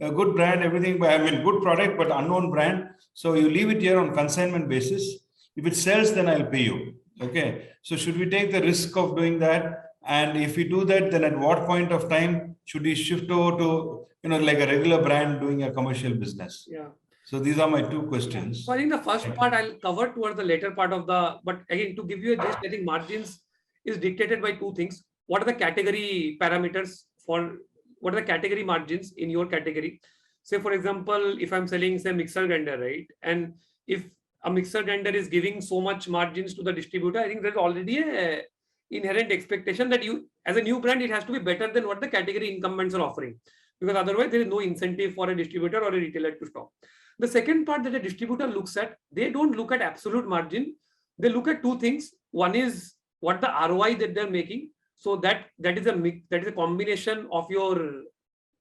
a good brand, everything, but I mean, good product, but unknown brand. So you leave it here on consignment basis. If it sells, then I'll pay you. Okay. So should we take the risk of doing that? And if we do that, then at what point of time should we shift over to, you know, like a regular brand doing a commercial business? Yeah. So these are my 2 questions. So I think the first part I'll cover towards the later part of the, but again, to give you a gist, I think margins is dictated by 2 things. What are the category parameters for, what are the category margins in your category? Say, for example, if I'm selling, say, mixer grinder, right? And if a mixer grinder is giving so much margins to the distributor, I think there's already a inherent expectation that you, as a new brand, it has to be better than what the category incumbents are offering. Because otherwise, there is no incentive for a distributor or a retailer to stop. The second part that a distributor looks at, they don't look at absolute margin. They look at 2 things. One is what the ROI that they're making. So that is a combination of your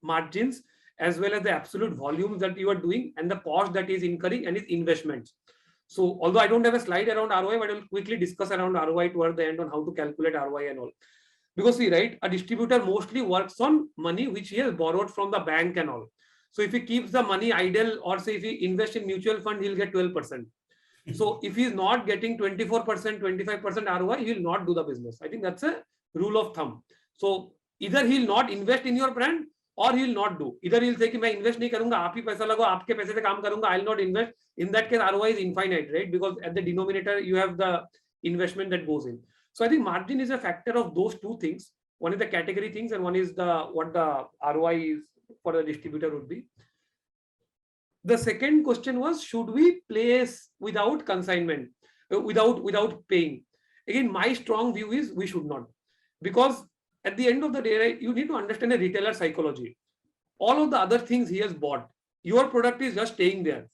margins as well as the absolute volumes that you are doing and the cost that is incurring and its investments. So although I don't have a slide around ROI, but I will quickly discuss around ROI toward the end on how to calculate ROI and all. Because see, right, a distributor mostly works on money which he has borrowed from the bank and all. So if he keeps the money idle, or say if he invests in mutual fund, he'll get 12%. So if he's not getting 24%, 25% ROI, he will not do the business. I think that's a rule of thumb. So either he'll not invest in your brand or he'll not do. Either he'll say कि मैं invest नहीं करूँगा, आप ही पैसा लगाओ, आपके पैसे से काम करूँगा, I'll not invest. In that case, ROI is infinite, right? Because at the denominator, you have the investment that goes in. So I think margin is a factor of those 2 things. One is the category things and one is what the ROI is for the distributor would be. The second question was, should we place without consignment, without paying? Again, my strong view is we should not, because at the end of the day, right, you need to understand a retailer psychology. All of the other things he has bought, your product is just staying there.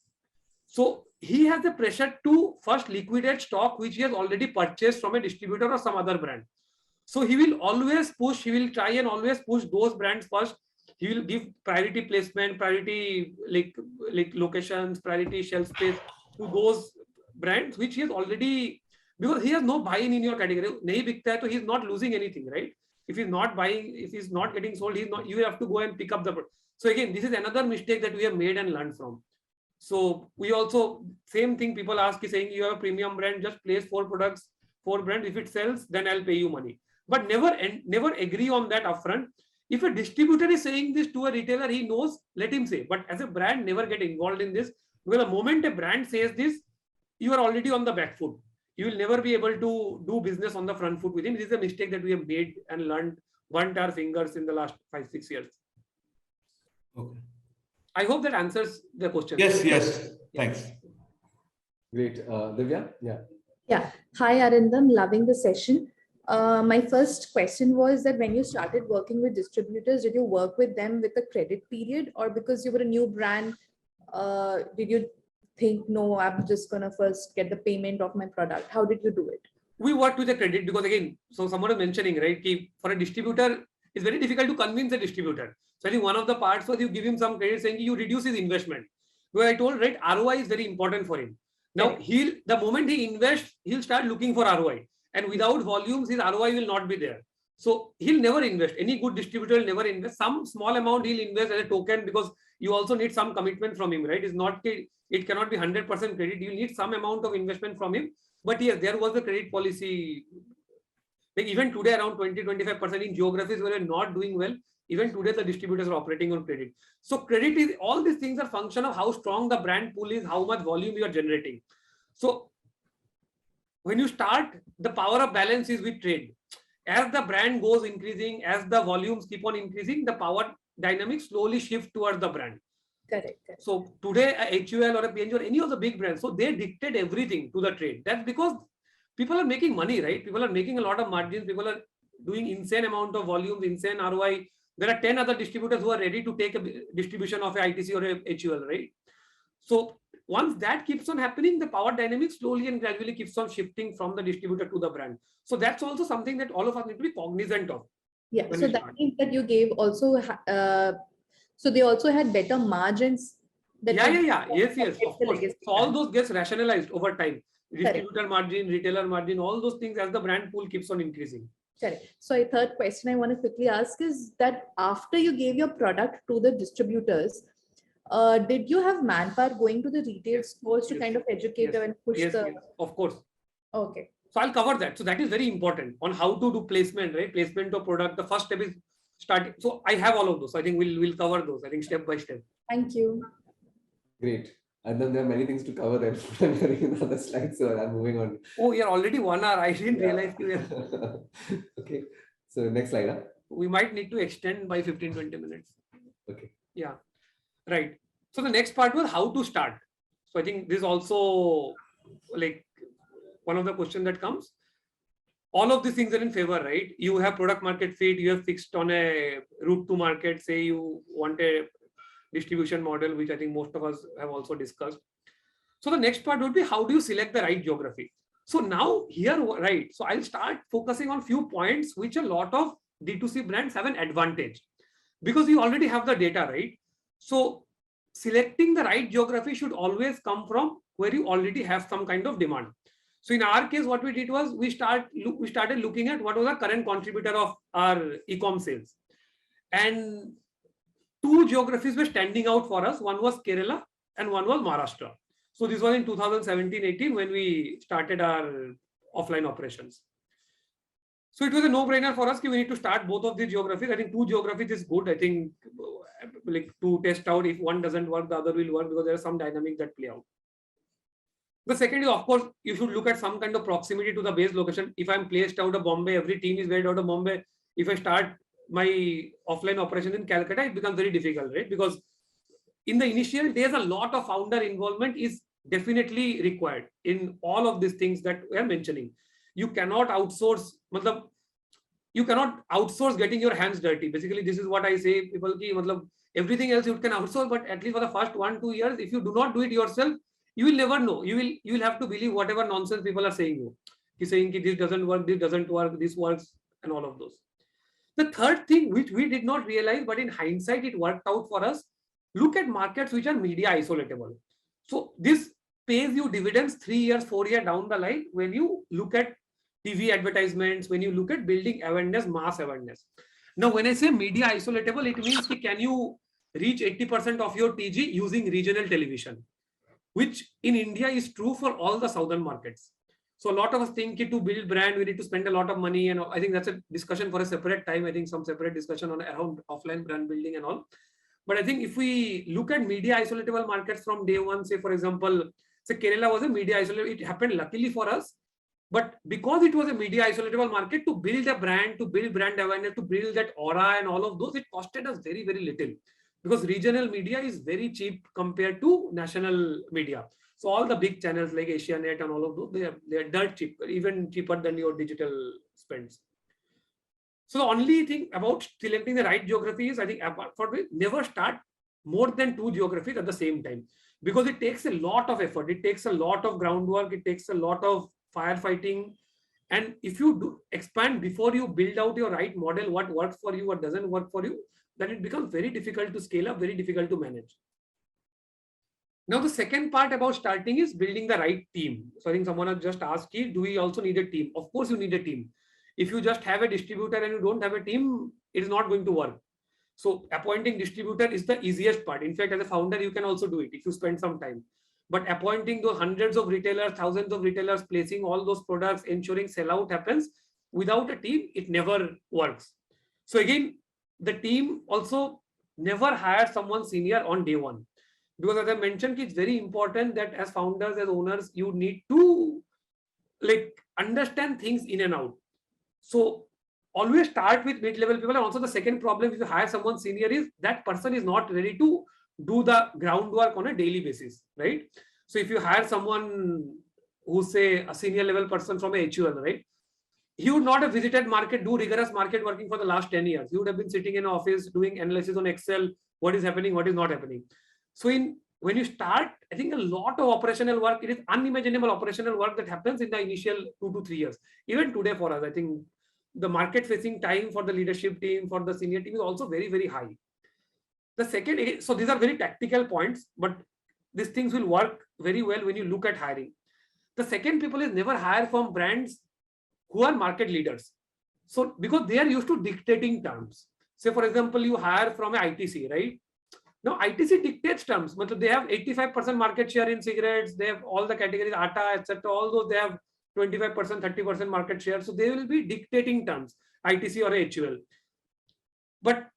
So he has the pressure to first liquidate stock which he has already purchased from a distributor or some other brand. So he will always push, he will try and always push those brands first. He will give priority placement, priority like locations, priority shelf space to those brands which he has already, because he has no buy-in in your category. Nahi bikta hai, so he is not losing anything, right? If he's not buying, if he's not getting sold, you have to go and pick up the product. So again, this is another mistake that we have made and learned from. So we also, same thing people ask is saying, you have a premium brand, just place 4 products, 4 brands. If it sells, then I'll pay you money. But never agree on that upfront. If a distributor is saying this to a retailer, he knows, let him say. But as a brand, never get involved in this. Because the moment a brand says this, you are already on the back foot. You will never be able to do business on the front foot with him. This is a mistake that we have made and learned, burnt our fingers in the last 5-6 years. Okay. I hope that answers the question. Yes. Thanks. Great. Divya? Yeah. Yeah. Hi, Arindam. Loving the session. My first question was that when you started working with distributors, did you work with them with a credit period, or because you were a new brand, did you think, no, I'm just going to first get the payment of my product? How did you do it? We worked with a credit because, again, so someone was mentioning, right, for a distributor, it's very difficult to convince a distributor. So I think one of the parts was you give him some credit saying you reduce his investment. Where I told, right, ROI is very important for him. Now, the moment he invests, he'll start looking for ROI. And without volumes, his ROI will not be there. So he'll never invest. Any good distributor will never invest. Some small amount he'll invest as a token, because you also need some commitment from him, right? It cannot be 100% credit. You need some amount of investment from him. But yes, there was a credit policy. Like even today, around 20-25% in geographies where we're not doing well, even today the distributors are operating on credit. So credit is, all these things are function of how strong the brand pool is, how much volume you are generating. So when you start, the power of balance is with trade. As the brand goes increasing, as the volumes keep on increasing, the power dynamics slowly shift towards the brand. Correct. So today, a HUL or a PNG or any of the big brands, so they dictate everything to the trade. That's because people are making money, right? People are making a lot of margins. People are doing insane amount of volumes, insane ROI. There are 10 other distributors who are ready to take a distribution of a ITC or a HUL, right? So once that keeps on happening, the power dynamics slowly and gradually keeps on shifting from the distributor to the brand. So that's also something that all of us need to be cognizant of. Yeah. So that means that you gave also, so they also had better margins. Yes, of course. So all those gets rationalized over time. Distributor margin, retailer margin, all those things as the brand pool keeps on increasing. Correct. So a third question I want to quickly ask is that after you gave your product to the distributors, did you have manpower going to the retail stores to kind of educate them and push Yes, of course. Okay. So I'll cover that. So that is very important on how to do placement, right? Placement of product. The first step is starting. So I have all of those. I think we'll cover those. I think step by step. Thank you. Great. And then there are many things to cover then in other slides. So I'm moving on. Oh, you're already 1 hour. I didn't realize you were. Okay. So next slide. Huh? We might need to extend by 15-20 minutes. Okay. Yeah. Right. So the next part was how to start. So I think this is also like one of the questions that comes. All of these things are in favor, right? You have product market fit, you have fixed on a route to market, say you want a distribution model, which I think most of us have also discussed. So the next part would be how do you select the right geography? So now here, right? So I'll start focusing on few points which a lot of D2C brands have an advantage because you already have the data, right? So selecting the right geography should always come from where you already have some kind of demand. So in our case, what we did was we started looking at what was the current contributor of our e-com sales. And 2 geographies were standing out for us. One was Kerala and one was Maharashtra. So this was in 2017-18 when we started our offline operations. So it was a no-brainer for us. We need to start both of these geographies. I think 2 geographies is good. I think like to test out if one doesn't work, the other will work because there are some dynamics that play out. The second is, of course, you should look at some kind of proximity to the base location. If I'm placed out of Bombay, every team is based out of Bombay. If I start my offline operation in Calcutta, it becomes very difficult, right? Because in the initial days, a lot of founder involvement is definitely required in all of these things that we are mentioning. You cannot outsource, getting your hands dirty. Basically, this is what I say. People, everything else you can outsource, but at least for the first 1-2 years, if you do not do it yourself, you will never know. You will have to believe whatever nonsense people are saying you. He's saying this doesn't work, this doesn't work, this works, and all of those. The third thing which we did not realize, but in hindsight, it worked out for us. Look at markets which are media isolatable. So this pays you dividends 3 years, 4 years down the line when you look at TV advertisements, when you look at building awareness, mass awareness. Now, when I say media isolatable, it means can you reach 80% of your TG using regional television, which in India is true for all the southern markets. So a lot of us think to build brand, we need to spend a lot of money. And I think that's a discussion for a separate time. I think some separate discussion on around offline brand building and all. But I think if we look at media isolatable markets from day one, say, for example, say Kerala was a media isolated, it happened luckily for us. But because it was a media isolatable market, to build a brand, to build brand awareness, to build that aura and all of those, it costed us very, very little. Because regional media is very cheap compared to national media. So all the big channels like Asianet and all of those, they are dirt cheap, even cheaper than your digital spends. So the only thing about selecting the right geography is, I think, apart from it, never start more than 2 geographies at the same time, because it takes a lot of effort. It takes a lot of groundwork. It takes a lot of firefighting. And if you do expand before you build out your right model, what works for you, what doesn't work for you, then it becomes very difficult to scale up, very difficult to manage. Now, the second part about starting is building the right team. So I think someone has just asked, do we also need a team? Of course, you need a team. If you just have a distributor and you don't have a team, it is not going to work. So appointing distributor is the easiest part. In fact, as a founder, you can also do it if you spend some time. But appointing those hundreds of retailers, thousands of retailers, placing all those products, ensuring sellout happens, without a team, it never works. So again, the team also never hire someone senior on day one. Because as I mentioned, it's very important that as founders, as owners, you need to understand things in and out. So always start with mid-level people. And also the second problem, if you hire someone senior, is that person is not ready to do the groundwork on a daily basis, right? So if you hire someone who's, say, a senior level person from a HUL, right? He would not have visited market, do rigorous market working for the last 10 years. He would have been sitting in an office doing analysis on Excel, what is happening, what is not happening. So when you start, I think a lot of operational work, it is unimaginable operational work that happens in the initial 2 to 3 years. Even today for us, I think the market facing time for the leadership team, for the senior team is also very, very high. The second, so these are very tactical points, but these things will work very well when you look at hiring. The second people is never hire from brands who are market leaders. So because they are used to dictating terms. Say, for example, you hire from an ITC, right? Now, ITC dictates terms. They have 85% market share in cigarettes. They have all the categories, Atta, etc. All those, they have 25%, 30% market share. So they will be dictating terms, ITC or HUL. But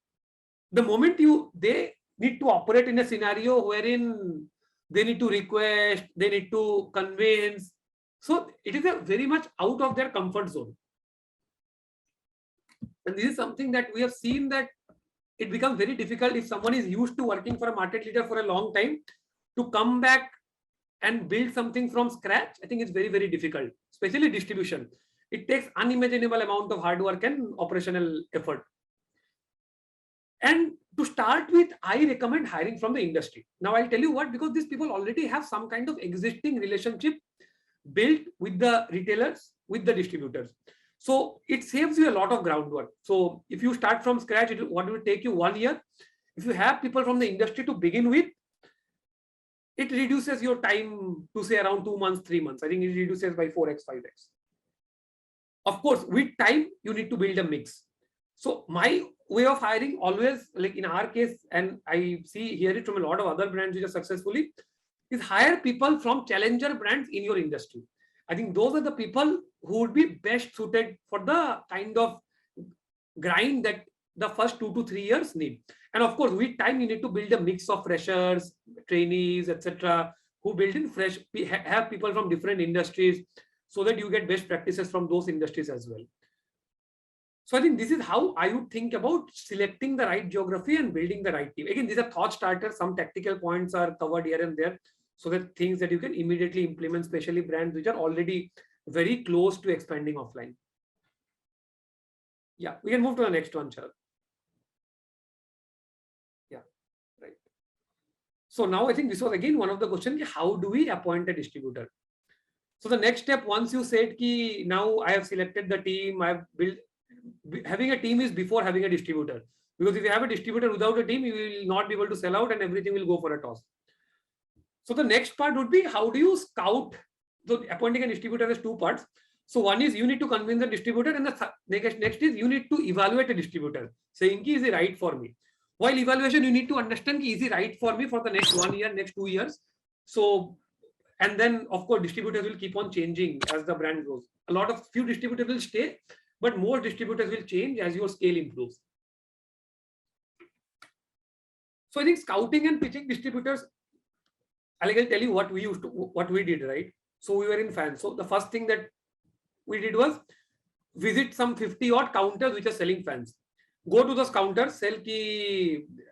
the moment they need to operate in a scenario wherein they need to request, they need to convince. So it is a very much out of their comfort zone. And this is something that we have seen, that it becomes very difficult if someone is used to working for a market leader for a long time to come back and build something from scratch. I think it's very, very difficult, especially distribution. It takes unimaginable amount of hard work and operational effort. And to start with, I recommend hiring from the industry. Now, I'll tell you what, because these people already have some kind of existing relationship built with the retailers, with the distributors. So it saves you a lot of groundwork. So if you start from scratch, what will take you 1 year? If you have people from the industry to begin with, it reduces your time to, say, around 2 months, 3 months. I think it reduces by 4x, 5x. Of course, with time, you need to build a mix. So my way of hiring always, like in our case, and I hear it from a lot of other brands which are successfully, is hire people from challenger brands in your industry. I think those are the people who would be best suited for the kind of grind that the first 2 to 3 years need. And of course, with time, you need to build a mix of freshers, trainees, etc., who build in fresh, have people from different industries, so that you get best practices from those industries as well. So I think this is how I would think about selecting the right geography and building the right team. Again, these are thought starters. Some tactical points are covered here and there, so that things that you can immediately implement, especially brands which are already very close to expanding offline. Yeah, we can move to the next one, Charles. Yeah, right. So now I think this was again one of the questions, how do we appoint a distributor? So the next step, once you said ki now I have selected the team, I have built, having a team is before having a distributor. Because if you have a distributor without a team, you will not be able to sell out and everything will go for a toss. So the next part would be, how do you scout? So appointing a distributor has 2 parts. So one is you need to convince the distributor, and the next is you need to evaluate a distributor, saying is he right for me. While evaluation, you need to understand is he right for me for the next 1 year, next 2 years. So, and then of course distributors will keep on changing as the brand grows. A lot of few distributors will stay, but more distributors will change as your scale improves. So I think scouting and pitching distributors, I'll tell you what we did, right? So we were in fans. So the first thing that we did was visit some 50 odd counters which are selling fans. Go to those counters,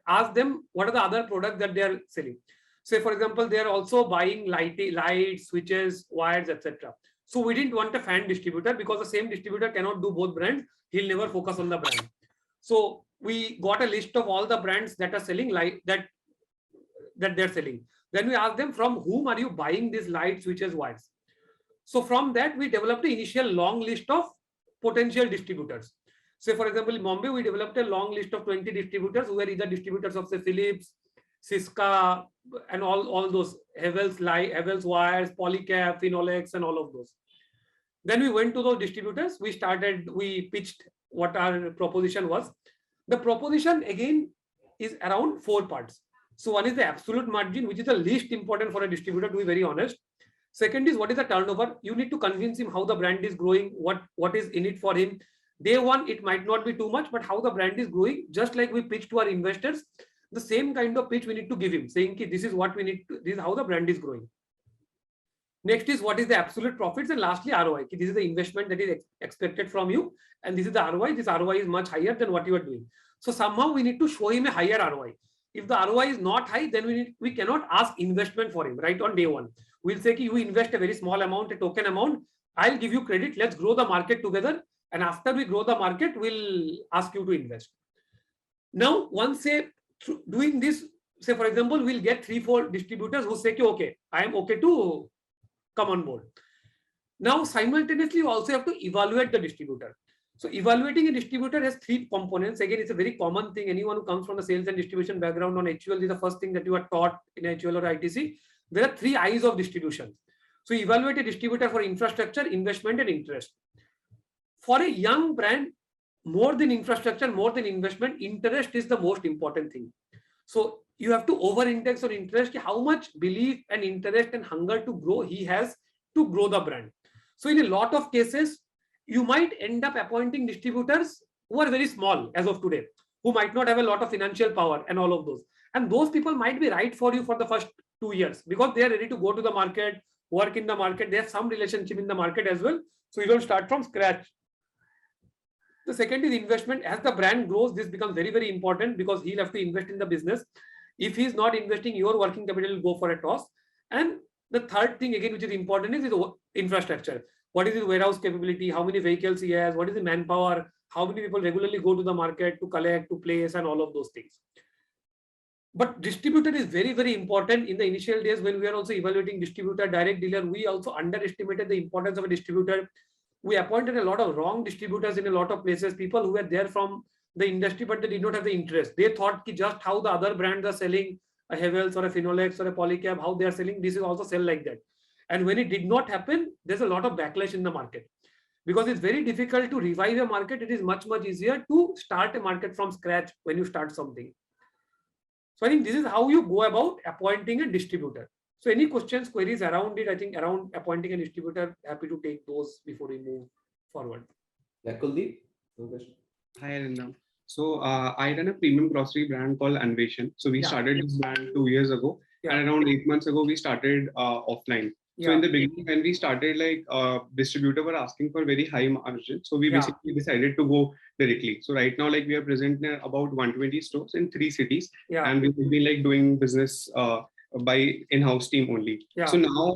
ask them what are the other products that they are selling. Say, for example, they are also buying lights, switches, wires, etc. So we didn't want a fan distributor because the same distributor cannot do both brands. He'll never focus on the brand. So we got a list of all the brands that are selling that they're selling. Then we asked them, from whom are you buying these lights, switches, wires? So from that, we developed an initial long list of potential distributors. Say, for example, in Bombay, we developed a long list of 20 distributors who were either distributors of, say, Philips, Cisco, and all those Havells wires, Polycab, Phenolex, and all of those. Then we went to those distributors. We pitched what our proposition was. The proposition again is around 4 parts. So one is the absolute margin, which is the least important for a distributor, to be very honest. Second is what is the turnover. You need to convince him how the brand is growing, what is in it for him. Day one, it might not be too much, but how the brand is growing, just like we pitch to our investors, the same kind of pitch we need to give him, saying this is what we need to, this is how the brand is growing. Next is what is the absolute profits, and lastly ROI. This is the investment that is expected from you, and this is the ROI. This ROI is much higher than what you are doing. So somehow we need to show him a higher ROI. If the ROI is not high, then we cannot ask investment for him right on day one. We'll say you invest a very small amount, a token amount. I'll give you credit. Let's grow the market together. And after we grow the market, we'll ask you to invest. Now, once doing this, say for example, we'll get 3-4 distributors who say, okay, I am okay to come on board. Now, simultaneously, you also have to evaluate the distributor. So evaluating a distributor has 3 components. Again, it's a very common thing. Anyone who comes from a sales and distribution background on HUL, this is the first thing that you are taught in HUL or ITC. There are 3 eyes of distribution. So evaluate a distributor for infrastructure, investment, and interest. For a young brand, more than infrastructure, more than investment, interest is the most important thing. So you have to over-index on interest, how much belief and interest and hunger to grow he has to grow the brand. So in a lot of cases, you might end up appointing distributors who are very small as of today, who might not have a lot of financial power and all of those. And those people might be right for you for the first 2 years because they are ready to go to the market, work in the market. They have some relationship in the market as well. So you don't start from scratch. The second is investment. As the brand grows, this becomes very, very important because he'll have to invest in the business. If he's not investing, your working capital will go for a toss. And the third thing again, which is important, is infrastructure. What is his warehouse capability? How many vehicles he has? What is the manpower? How many people regularly go to the market to collect, to place, and all of those things. But distributor is very, very important. In the initial days when we are also evaluating distributor, direct dealer, we also underestimated the importance of a distributor. We appointed a lot of wrong distributors in a lot of places, people who were there from the industry, but they did not have the interest. They thought just how the other brands are selling, a Havells or a Phenolex or a Polycab, how they are selling, this is also sell like that. And when it did not happen, there's a lot of backlash in the market because it's very difficult to revive a market. It is much, much easier to start a market from scratch when you start something. So I think this is how you go about appointing a distributor. So any questions, queries around it? I think around appointing a distributor, happy to take those before we move forward. Yeah, Kuldeep, no question. Hi, Arindam. So I run a premium grocery brand called Anveshan. So we started this brand 2 years ago. And around 8 months ago, we started offline. So in the beginning, when we started, distributor were asking for very high margin. So we basically decided to go directly. So right now, we are present in about 120 stores in 3 cities. And we've been doing business by in-house team only. So now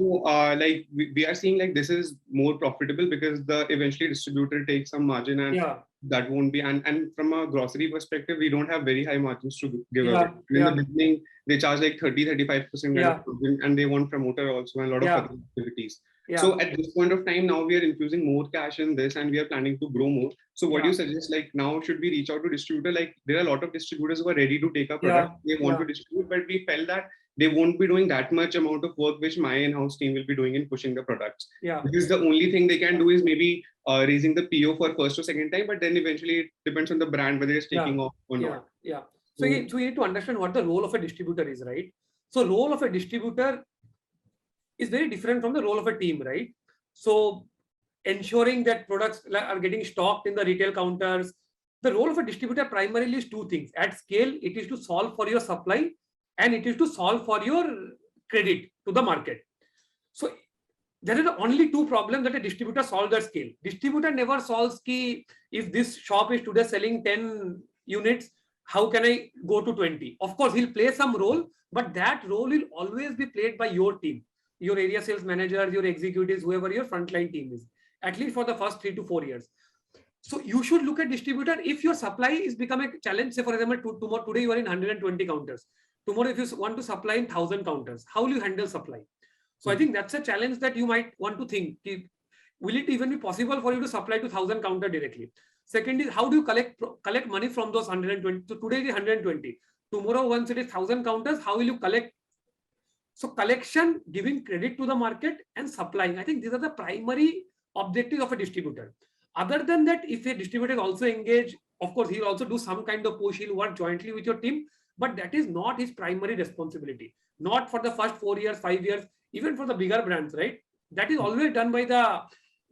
we are seeing this is more profitable because the eventually distributor takes some margin and that won't be, and from a grocery perspective, we don't have very high margins to give away. In the beginning, they charge 30-35% and they want promoter also and a lot of other activities. So at this point of time, now we are infusing more cash in this and we are planning to grow more. So what do you suggest, now should we reach out to distributor? There are a lot of distributors who are ready to take our product. They want to distribute, but we felt that they won't be doing that much amount of work which my in-house team will be doing in pushing the products. Yeah. Because the only thing they can do is maybe raising the PO for first or second time, but then eventually it depends on the brand whether it's taking off or not. Yeah. So you need to understand what the role of a distributor is, right? So role of a distributor is very different from the role of a team, right? So ensuring that products are getting stocked in the retail counters. The role of a distributor primarily is two things. At scale, it is to solve for your supply and it is to solve for your credit to the market. So there are the only two problems that a distributor solves at scale. Distributor never solves key, if this shop is today selling 10 units, how can I go to 20? Of course, he'll play some role, but that role will always be played by your team, your area sales managers, your executives, whoever your frontline team is, at least for the first 3 to 4 years. So you should look at distributor. If your supply is becoming a challenge, say for example, tomorrow, today you are in 120 counters. Tomorrow, if you want to supply in 1,000 counters, how will you handle supply? So I think that's a challenge that you might want to think. Will it even be possible for you to supply to 1,000 counter directly? Second is, how do you collect money from those 120? So today it is 120. Tomorrow, once it is 1,000 counters, how will you collect? So collection, giving credit to the market, and supplying. I think these are the primary objectives of a distributor. Other than that, if a distributor is also engaged, of course, he'll also do some kind of push. He'll work jointly with your team, but that is not his primary responsibility. Not for the first 4 years, 5 years, even for the bigger brands, right? That is always done by the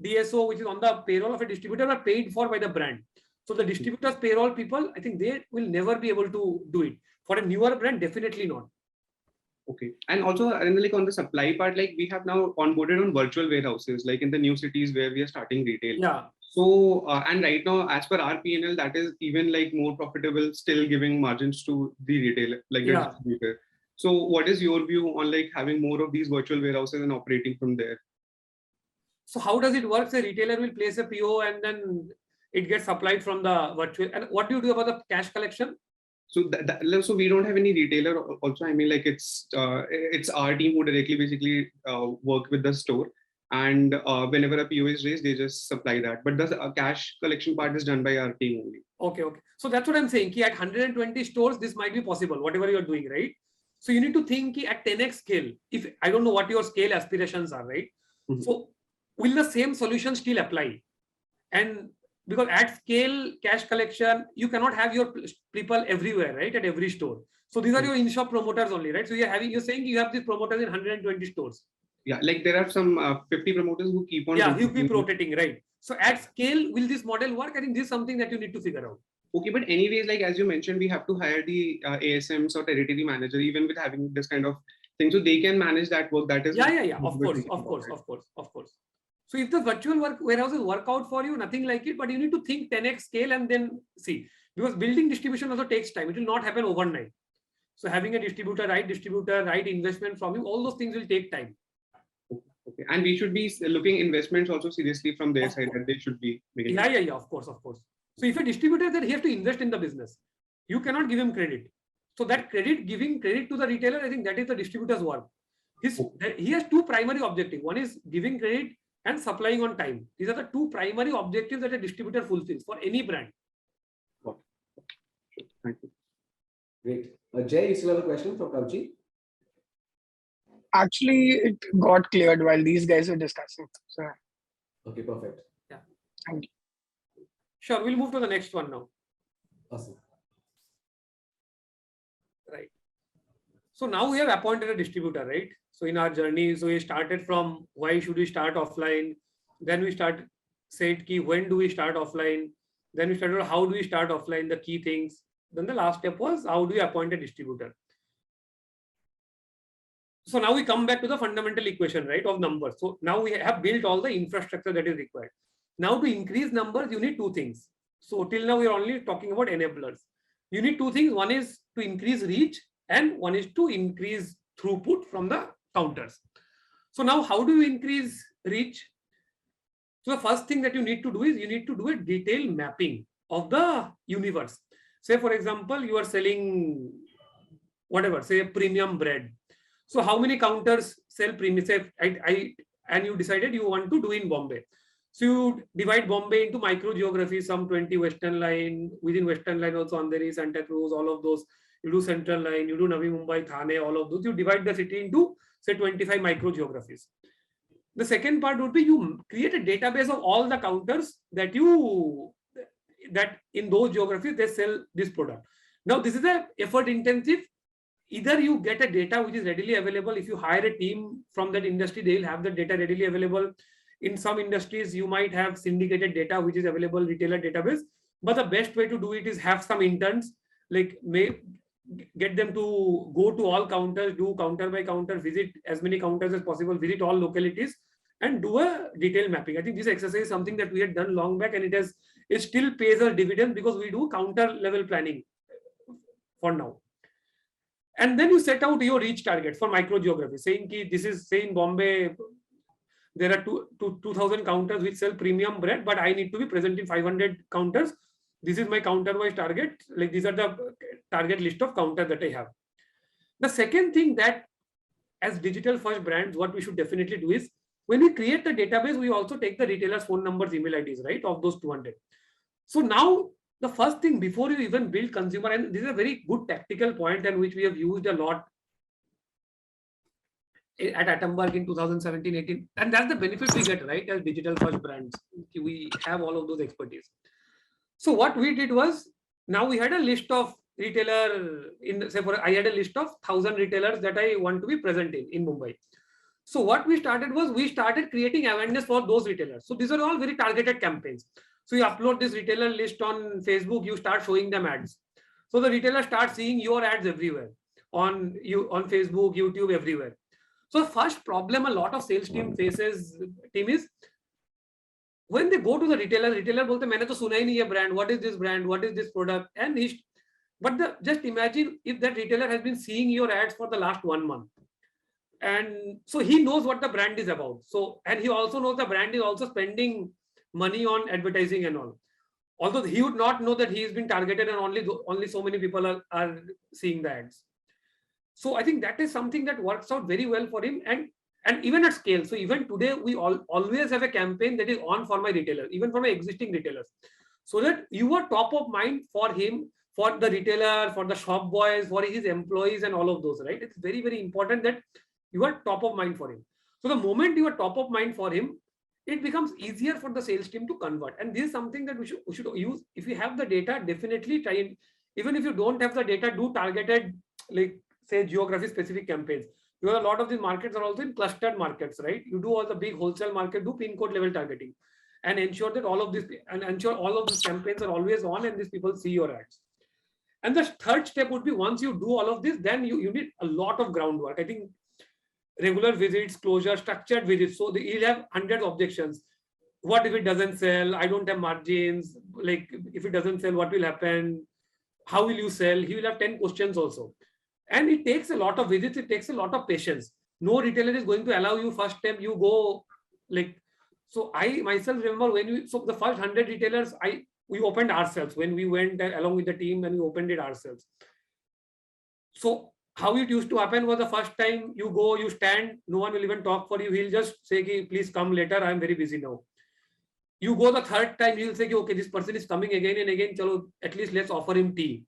DSO, which is on the payroll of a distributor, but paid for by the brand. So the distributor's payroll people, I think they will never be able to do it. For a newer brand, definitely not. Okay. And also, like on the supply part, like we have now onboarded on virtual warehouses, like in the new cities where we are starting retail. Yeah. So, and right now, as per our P&L, that is even like more profitable, still giving margins to the retailer, like the distributor. So what is your view on like having more of these virtual warehouses and operating from there? So how does it work? The retailer will place a PO and then it gets supplied from the virtual. And what do you do about the cash collection? So so we don't have any retailer also. I mean, like it's our team who directly basically work with the store. And whenever a PO is raised, they just supply that. But the cash collection part is done by our team only. Okay. So that's what I'm saying. At 120 stores, this might be possible, whatever you're doing, right? So you need to think at 10x scale. If I don't know what your scale aspirations are, right? Mm-hmm. So will the same solution still apply? And because at scale cash collection, you cannot have your people everywhere, right? At every store. So these are your in-shop promoters only, right? So you're saying you have these promoters in 120 stores. Yeah, like there are some 50 promoters who keep on. Yeah, you keep rotating, right? So at scale, will this model work? I think this is something that you need to figure out. Okay, but anyways, like as you mentioned, we have to hire the ASMs or territory manager, even with having this kind of thing, so they can manage that work. That is Of course. So if the virtual warehouses work out for you, nothing like it, but you need to think 10x scale and then see, because building distribution also takes time. It will not happen overnight. So having a distributor, right investment from him, all those things will take time. Okay, and we should be looking investments also seriously from their side, that they should be making. Of course. So if a distributor, then he has to invest in the business. You cannot give him credit. So that giving credit to the retailer, I think that is the distributor's work. He has two primary objectives. One is giving credit and supplying on time. These are the two primary objectives that a distributor fulfills for any brand. Thank you. Great. Jay, you still have a question from Kavji? Actually, it got cleared while these guys were discussing. So. Okay, perfect. Yeah. Thank you. Sure, we'll move to the next one now. Awesome. Right. So now we have appointed a distributor, right? So in our journey, so we started from why should we start offline? Then we said when do we start offline? Then we started how do we start offline, the key things. Then the last step was how do we appoint a distributor? So now we come back to the fundamental equation, right, of numbers. So now we have built all the infrastructure that is required. Now to increase numbers, you need two things. So till now, we are only talking about enablers. You need two things. One is to increase reach and one is to increase throughput from the counters. So now how do you increase reach? So the first thing that you need to do is you need to do a detailed mapping of the universe. Say, for example, you are selling whatever, say premium bread. So how many counters sell premium? Say, and you decided you want to do in Bombay. So you divide Bombay into micro geography, some 20 Western Line, within Western Line also Andheri, Santa Cruz, all of those. you do Central Line, you do Navi Mumbai, Thane, all of those. You divide the city into, say, 25 micro geographies. The second part would be you create a database of all the counters that in those geographies they sell this product. Now, this is a effort intensive. Either you get a data which is readily available. If you hire a team from that industry, they'll have the data readily available. In some industries, you might have syndicated data which is available, retailer database. But the best way to do it is have some interns, like get them to go to all counters, do counter by counter, visit as many counters as possible, visit all localities, and do a detailed mapping. I think this exercise is something that we had done long back, and it still pays us dividends because we do counter level planning for now. And then you set out your reach targets for micro geography, saying ki this is, say, in Bombay, there are 2,000 counters which sell premium bread, but I need to be present in 500 counters. This is my counter-wise target. Like, these are the target list of counters that I have. The second thing that as digital first brands, what we should definitely do is when we create the database, we also take the retailers' phone numbers, email IDs, right, of those 200. So now the first thing before you even build consumer, and this is a very good tactical point and which we have used a lot at Atomberg in 2017-18, and that's the benefit we get, right, as digital first brands. We have all of those expertise. So what we did was, now we had a list of retailer I had a list of 1,000 retailers that I want to be present in Mumbai. So what we started was, we started creating awareness for those retailers. So these are all very targeted campaigns. So you upload this retailer list on Facebook, you start showing them ads. So the retailer starts seeing your ads everywhere on Facebook, YouTube, everywhere. So first problem a lot of sales team faces is when they go to the retailer bolte maine to suna hi nahi ye brand, what is this brand, what is this product, and just imagine if that retailer has been seeing your ads for the last 1 month, and so he knows what the brand is about. So, and he also knows the brand is also spending money on advertising and all. Although he would not know that he has been targeted and only so many people are seeing the ads. So I think that is something that works out very well for him, and even at scale. So even today, we always have a campaign that is on for my retailer, even for my existing retailers, so that you are top of mind for him, for the retailer, for the shop boys, for his employees, and all of those, right? It's very, very important that you are top of mind for him. So the moment you are top of mind for him, it becomes easier for the sales team to convert. And this is something that we should use. If you have the data, definitely try and, even if you don't have the data, do targeted, like, say, geography specific campaigns. Because a lot of these markets are also in clustered markets, right? You do all the big wholesale market, do pin code level targeting, and ensure that all of these campaigns are always on and these people see your ads. And the third step would be, once you do all of this, then you need a lot of groundwork. I think regular visits, closure, structured visits. So you'll have hundreds of objections. What if it doesn't sell? I don't have margins. Like, if it doesn't sell, what will happen? How will you sell? He will have 10 questions also. And it takes a lot of visits. It takes a lot of patience. No retailer is going to allow you first time you go, like, so I myself remember so the first 100 retailers, we opened ourselves when we went along with the team, and we opened it ourselves. So how it used to happen was, the first time you go, you stand, no one will even talk for you. He'll just say, please come later, I'm very busy now. You go the third time, he'll say, okay, this person is coming again and again, chalo, at least let's offer him tea.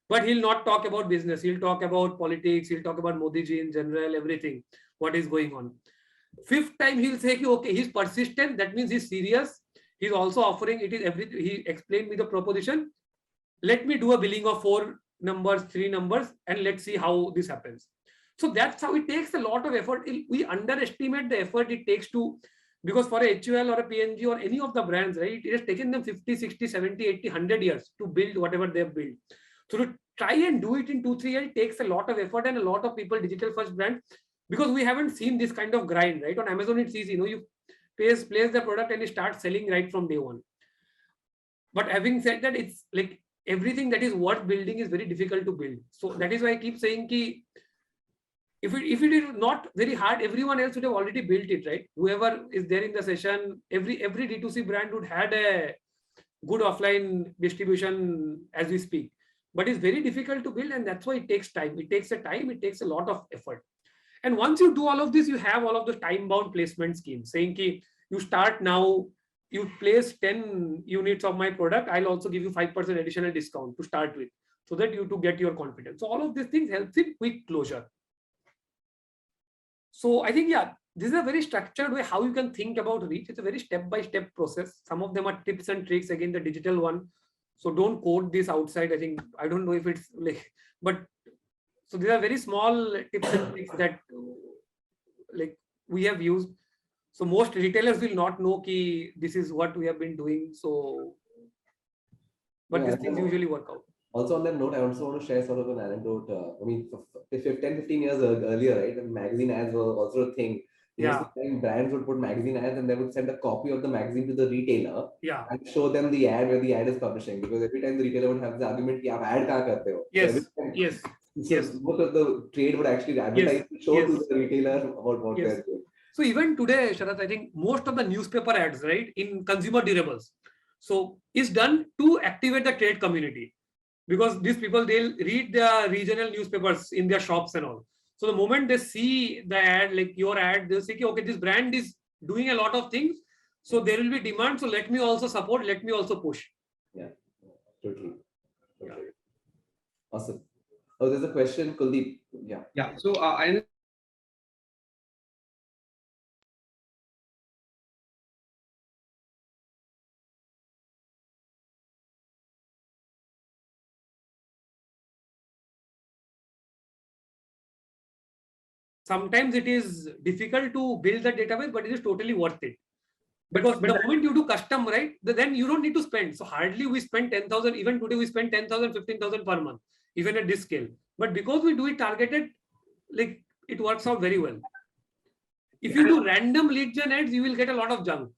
But he'll not talk about business. He'll talk about politics. He'll talk about Modi ji in general, everything, what is going on. Fifth time, he'll say, okay, he's persistent. That means he's serious. He's also offering, it is everything. He explained me the proposition. Let me do a billing of 4 numbers, 3 numbers, and let's see how this happens. So that's how it takes a lot of effort. We underestimate the effort it takes to, because for a HUL or a PNG or any of the brands, right, it has taken them 50, 60, 70, 80, 100 years to build whatever they've built. So to try and do it in 2-3 years takes a lot of effort, and a lot of people, digital first brands, because we haven't seen this kind of grind, right? On Amazon, it's easy, you place the product and you start selling right from day one. But having said that, it's like everything that is worth building is very difficult to build. So that is why I keep saying ki, if it is not very hard, everyone else would have already built it, right? Whoever is there in the session, every D2C brand would have a good offline distribution as we speak. But it's very difficult to build, and that's why it takes time. It takes a lot of effort. And once you do all of this, you have all of the time-bound placement schemes saying ki, you start now, you place 10 units of my product, I'll also give you 5% additional discount to start with. so that you to get your confidence. So all of these things helps in quick closure. So I think, yeah, this is a very structured way how you can think about reach. It's a very step-by-step process. Some of them are tips and tricks, again, the digital one. So don't quote this outside. I think, I don't know if it's like, but so these are very small tips and tricks that like we have used. So most retailers will not know ki this is what we have been doing. So, but Yeah, these things usually work out. Also on that note, I also want to share sort of an anecdote. I mean, 10, 15 years earlier, right, and magazine ads were also a thing. Yeah. Brands would put magazine ads and they would send a copy of the magazine to the retailer, yeah, and show them the ad where the ad is publishing. Because every time the retailer would have the argument, "Ki, aap ad kahan karte ho?" Yes, So time, yes, so yes. most of the trade would actually advertise, show yes. to the retailer about what Yes. they're doing. So even today, Sharath, I think most of the newspaper ads, right, in consumer durables, so is done to activate the trade community, because these people, they'll read their regional newspapers in their shops and all. So the moment they see the ad, like your ad, they'll say, okay, this brand is doing a lot of things, so there will be demand. So let me also support, let me also push. Yeah, totally. Awesome. Oh, there's a question, Kuldeep. Yeah. Yeah. So I Sometimes it is difficult to build the database, but it is totally worth it. Because the moment you do custom, right, then you don't need to spend. So hardly we spend 10,000. Even today we spend 10,000, 15,000 per month, even at this scale. But because we do it targeted, like it works out very well. If you do random lead gen ads, you will get a lot of junk.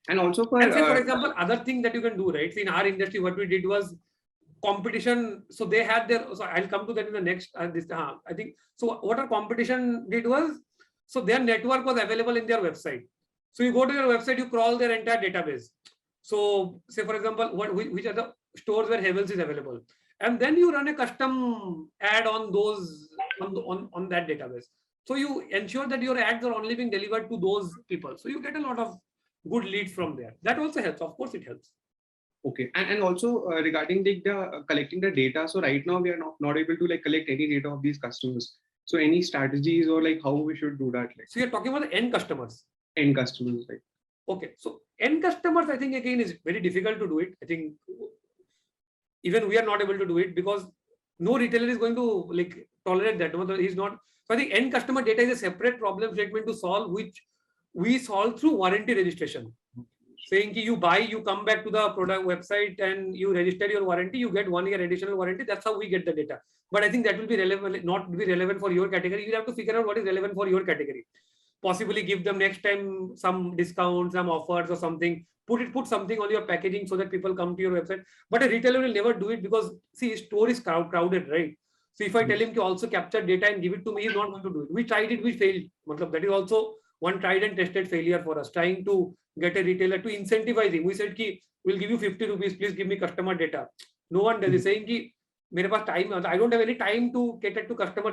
And also for, and say, for example, other thing that you can do, right? So in our industry, what we did was competition. So they had their, so I'll come to that in the next, I think, so what our competition did was, so their network was available in their website. So you go to their website, you crawl their entire database. So say, for example, which are the stores where Havels is available. And then you run a custom ad on those, on that database. So you ensure that your ads are only being delivered to those people. So you get a lot of good leads from there. That also helps. Of course, it helps. Okay, and also regarding the collecting the data. So right now we are not able to like collect any data of these customers. So any strategies or like how we should do that? Like, so you're talking about the end customers. End customers, right? Okay, so end customers, I think again is very difficult to do it. I think even we are not able to do it because no retailer is going to like tolerate that. He's not. So I think end customer data is a separate problem statement to solve, which we solve through warranty registration. Saying you buy, you come back to the product website and you register your warranty, you get 1 year additional warranty. That's how we get the data. But I think that will be relevant, not be relevant for your category. You have to figure out what is relevant for your category. Possibly give them next time some discounts, some offers or something. Put something on your packaging so that people come to your website. But a retailer will never do it because see, store is crowded, right? So if I tell him to also capture data and give it to me, he's not going to do it. We tried it, we failed. That is also one tried and tested failure for us, trying to get a retailer to incentivize him. We said ki we'll give you 50 rupees, please give me customer data. No one does it, saying ki mere paas time, I don't have any time to cater to customer.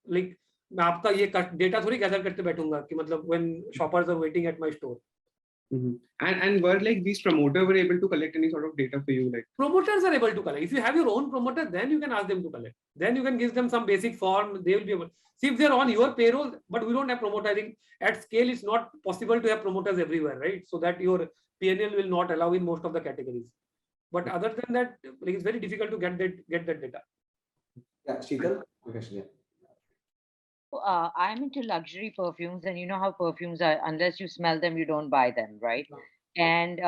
Like मैं आपका ये data थोड़ी gather करते बैठूंगा कि मतलब when shoppers are waiting at my store. And were like these promoters were able to collect any sort of data for you? Like promoters are able to collect. If you have your own promoter, then you can ask them to collect. Then you can give them some basic form. They will be able. See if they're on your payroll, but we don't have promoter. I think at scale it's not possible to have promoters everywhere, right? So that your P&L will not allow in most of the categories. But other than that, like it's very difficult to get that data. Yeah, Sheetal, question. Yeah. I'm into luxury perfumes, and you know how perfumes are, unless you smell them, you don't buy them, right? And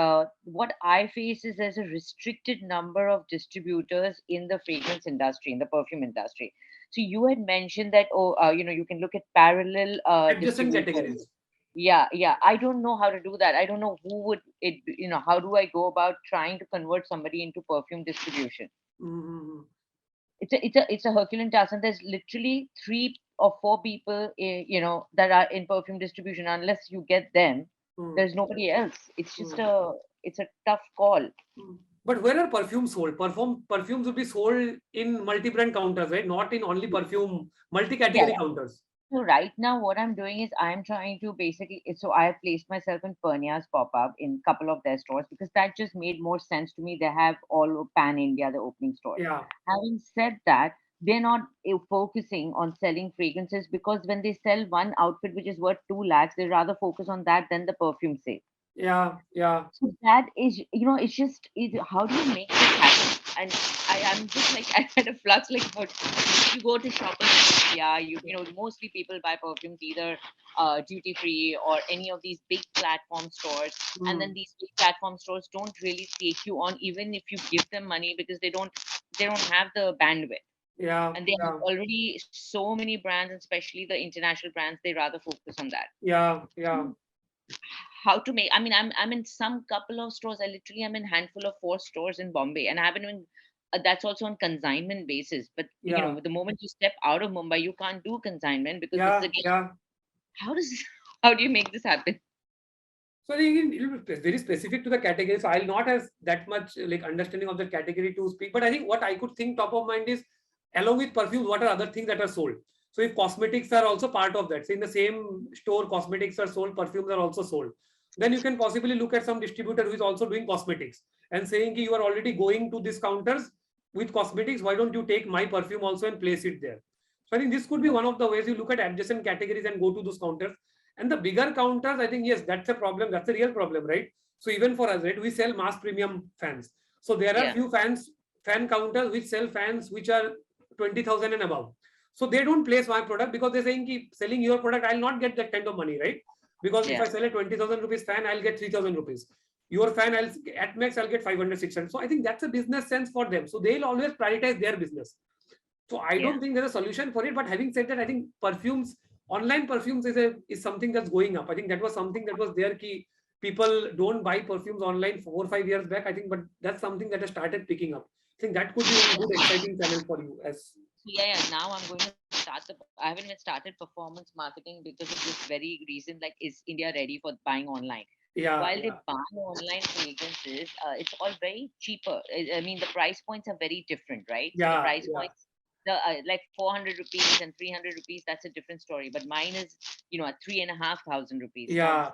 what I face is there's a restricted number of distributors in the fragrance industry, in the perfume industry. So you had mentioned that, you can look at parallel adjacent categories. Yeah. I don't know how to do that. I don't know who would it, how do I go about trying to convert somebody into perfume distribution? Mm-hmm. It's a Herculean task, and there's literally 3 or 4 people, that are in perfume distribution. Unless you get them, there's nobody else. It's just it's a tough call. But where are perfumes sold? Perfumes would be sold in multi-brand counters, right? Not in only perfume, multi-category counters. So right now, what I'm doing is I'm trying to basically, so I have placed myself in Purnia's pop-up in a couple of their stores because that just made more sense to me. They have all pan India, the opening stores. Yeah. Having said that, they're not focusing on selling fragrances because when they sell one outfit which is worth 2 lakhs, they rather focus on that than the perfume sale. Yeah, yeah. So that is, it's just, how do you make this happen? And I'm just like, I had a flux, like, if you go to shoppers, yeah, mostly people buy perfumes either duty free or any of these big platform stores. And then these big platform stores don't really take you on, even if you give them money, because they don't have the bandwidth. Yeah. And they have already so many brands, especially the international brands, they rather focus on that. Yeah, yeah. How to make, I'm in some couple of stores. I literally am in handful of 4 stores in Bombay, and I haven't even that's also on consignment basis. But the moment you step out of Mumbai, you can't do consignment because how do you make this happen? So it is very specific to the category. So I'll not have that much like understanding of the category to speak. But I think what I could think top of mind is, along with perfumes, what are other things that are sold? So if cosmetics are also part of that, so in the same store, cosmetics are sold, perfumes are also sold, then you can possibly look at some distributor who is also doing cosmetics and saying you are already going to these counters with cosmetics. Why don't you take my perfume also and place it there? So I think this could be one of the ways you look at adjacent categories and go to those counters. And the bigger counters, I think, yes, that's a problem. That's a real problem, right? So even for us, right, we sell mass premium fans. So there are few fan counters which sell fans which are 20,000 and above. So they don't place my product because they're saying, keep selling your product, I'll not get that kind of money, right? Because if I sell a 20,000 rupees fan, I'll get 3,000 rupees. Your fan, at max, I'll get 500, 600. So I think that's a business sense for them. So they'll always prioritize their business. So I don't think there's a solution for it. But having said that, I think perfumes, online perfumes is something that's going up. I think that was something that was there. Key people don't buy perfumes online 4 or 5 years back. I think, but that's something that has started picking up. I think that could be a good, exciting channel for you. Now I'm going to start I haven't even started performance marketing because of this very reason. Like, is India ready for buying online? While they buy online fragrances, it's all very cheaper. I mean, the price points are very different, right? So the price points, like 400 rupees and 300 rupees, that's a different story. But mine is, at 3,500 rupees. Yeah.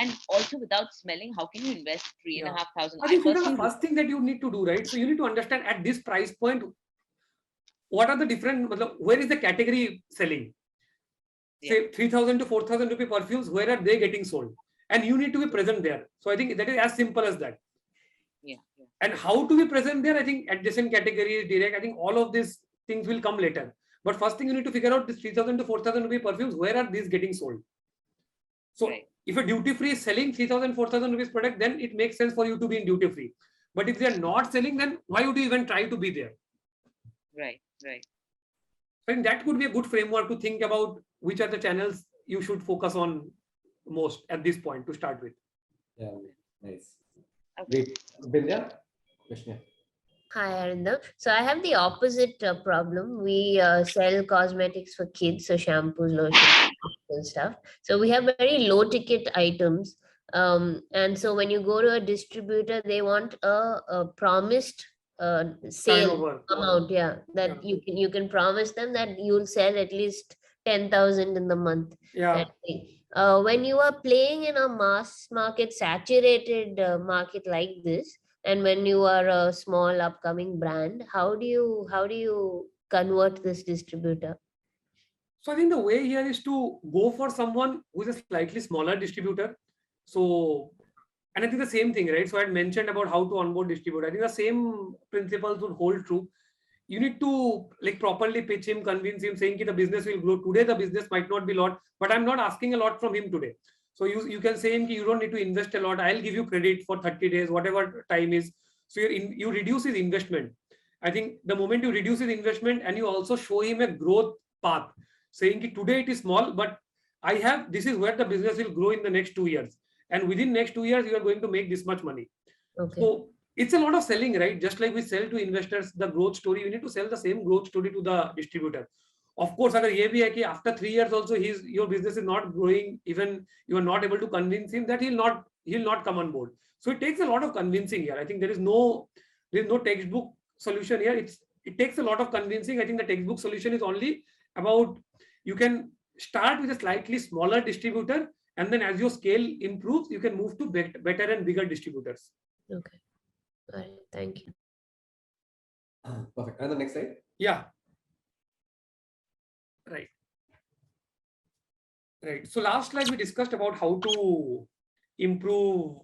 And also, without smelling, how can you invest 3,500? I think that's the first thing that you need to do, right? So you need to understand at this price point, what are the different, where is the category selling? Say 3,000 to 4,000 rupee perfumes, where are they getting sold? And you need to be present there. So I think that is as simple as that. And how to be present there, I think adjacent categories, direct, I think all of these things will come later. But first thing you need to figure out this 3,000 to 4,000 rupee perfumes, where are these getting sold? So if a duty free is selling 3,000, 4,000 rupees product, then it makes sense for you to be in duty free. But if they are not selling, then why would you even try to be there? Right. I think that could be a good framework to think about which are the channels you should focus on most at this point to start with. Yeah, nice. Wait, Vindhya? Krishna. Hi, Arindam. So I have the opposite problem. We sell cosmetics for kids, so shampoos, lotions, and stuff. So we have very low ticket items. And so when you go to a distributor, they want a promised sale amount. That you can promise them that you'll sell at least 10,000 in the month. When you are playing in a mass market, saturated market like this, and when you are a small upcoming brand, how do you convert this distributor? So I think the way here is to go for someone who is a slightly smaller distributor. So, and I think the same thing, right? So I had mentioned about how to onboard distributor. I think the same principles would hold true. You need to properly pitch him, convince him, saying that the business will grow. Today, the business might not be a lot, but I'm not asking a lot from him today. So you can say him, you don't need to invest a lot. I'll give you credit for 30 days, whatever time is. So you reduce his investment. I think the moment you reduce his investment and you also show him a growth path, saying that today it is small, but this is where the business will grow in the next 2 years. And within next 2 years, you are going to make this much money. So it's a lot of selling, right? Just like we sell to investors the growth story, we need to sell the same growth story to the distributor. Of course, after 3 years also your business is not growing, even you are not able to convince him that he'll not come on board. So it takes a lot of convincing here. I think there is no textbook solution here. It takes a lot of convincing. I think the textbook solution is only about you can start with a slightly smaller distributor, and then as your scale improves, you can move to better and bigger distributors. Okay. All right. Thank you. Perfect. And the next slide. Yeah. Right. Right. So last slide we discussed about how to improve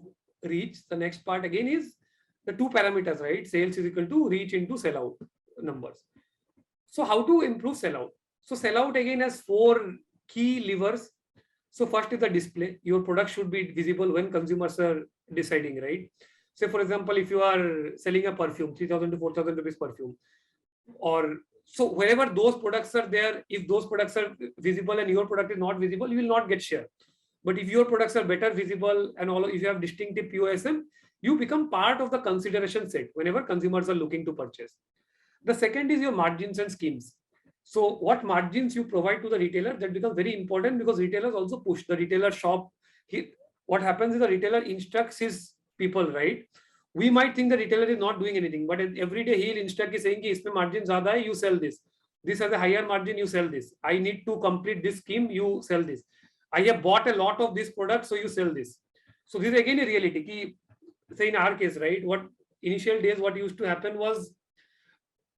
reach. The next part again is the two parameters, right? Sales is equal to reach into sellout numbers. So how to improve sellout? So sellout again has 4 key levers. So first is the display. Your product should be visible when consumers are deciding, right? Say for example, if you are selling a perfume, 3,000 to 4,000 rupees perfume, or so wherever those products are there, if those products are visible and your product is not visible, you will not get share. But if your products are better visible and all, if you have distinctive POSM, you become part of the consideration set whenever consumers are looking to purchase. The second is your margins and schemes. So what margins you provide to the retailer, that becomes very important, because retailers also push the retailer shop. What happens is the retailer instructs his people, right? We might think the retailer is not doing anything, but every day he'll instruct is saying, "Isme margin zyada hai, you sell this. This has a higher margin, you sell this. I need to complete this scheme, you sell this. I have bought a lot of this product, so you sell this." So this is again a reality. Ki, say in our case, right? What initial days, what used to happen was,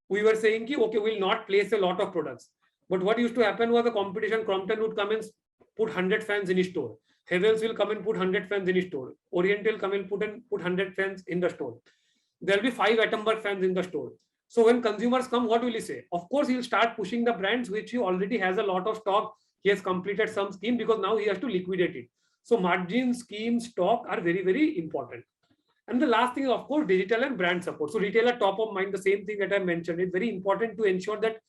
we were saying, ki, okay, we'll not place a lot of products. But what used to happen was the competition, Crompton would come and put 100 fans in his store. Havels will come and put 100 fans in his store. Orient will come and put 100 fans in the store. There'll be 5 Atomberg fans in the store. So when consumers come, what will he say? Of course, he'll start pushing the brands which he already has a lot of stock. He has completed some scheme, because now he has to liquidate it. So margin, scheme, stock are very, very important. And the last thing is, of course, digital and brand support. So retailer top of mind, the same thing that I mentioned. It's very important to ensure that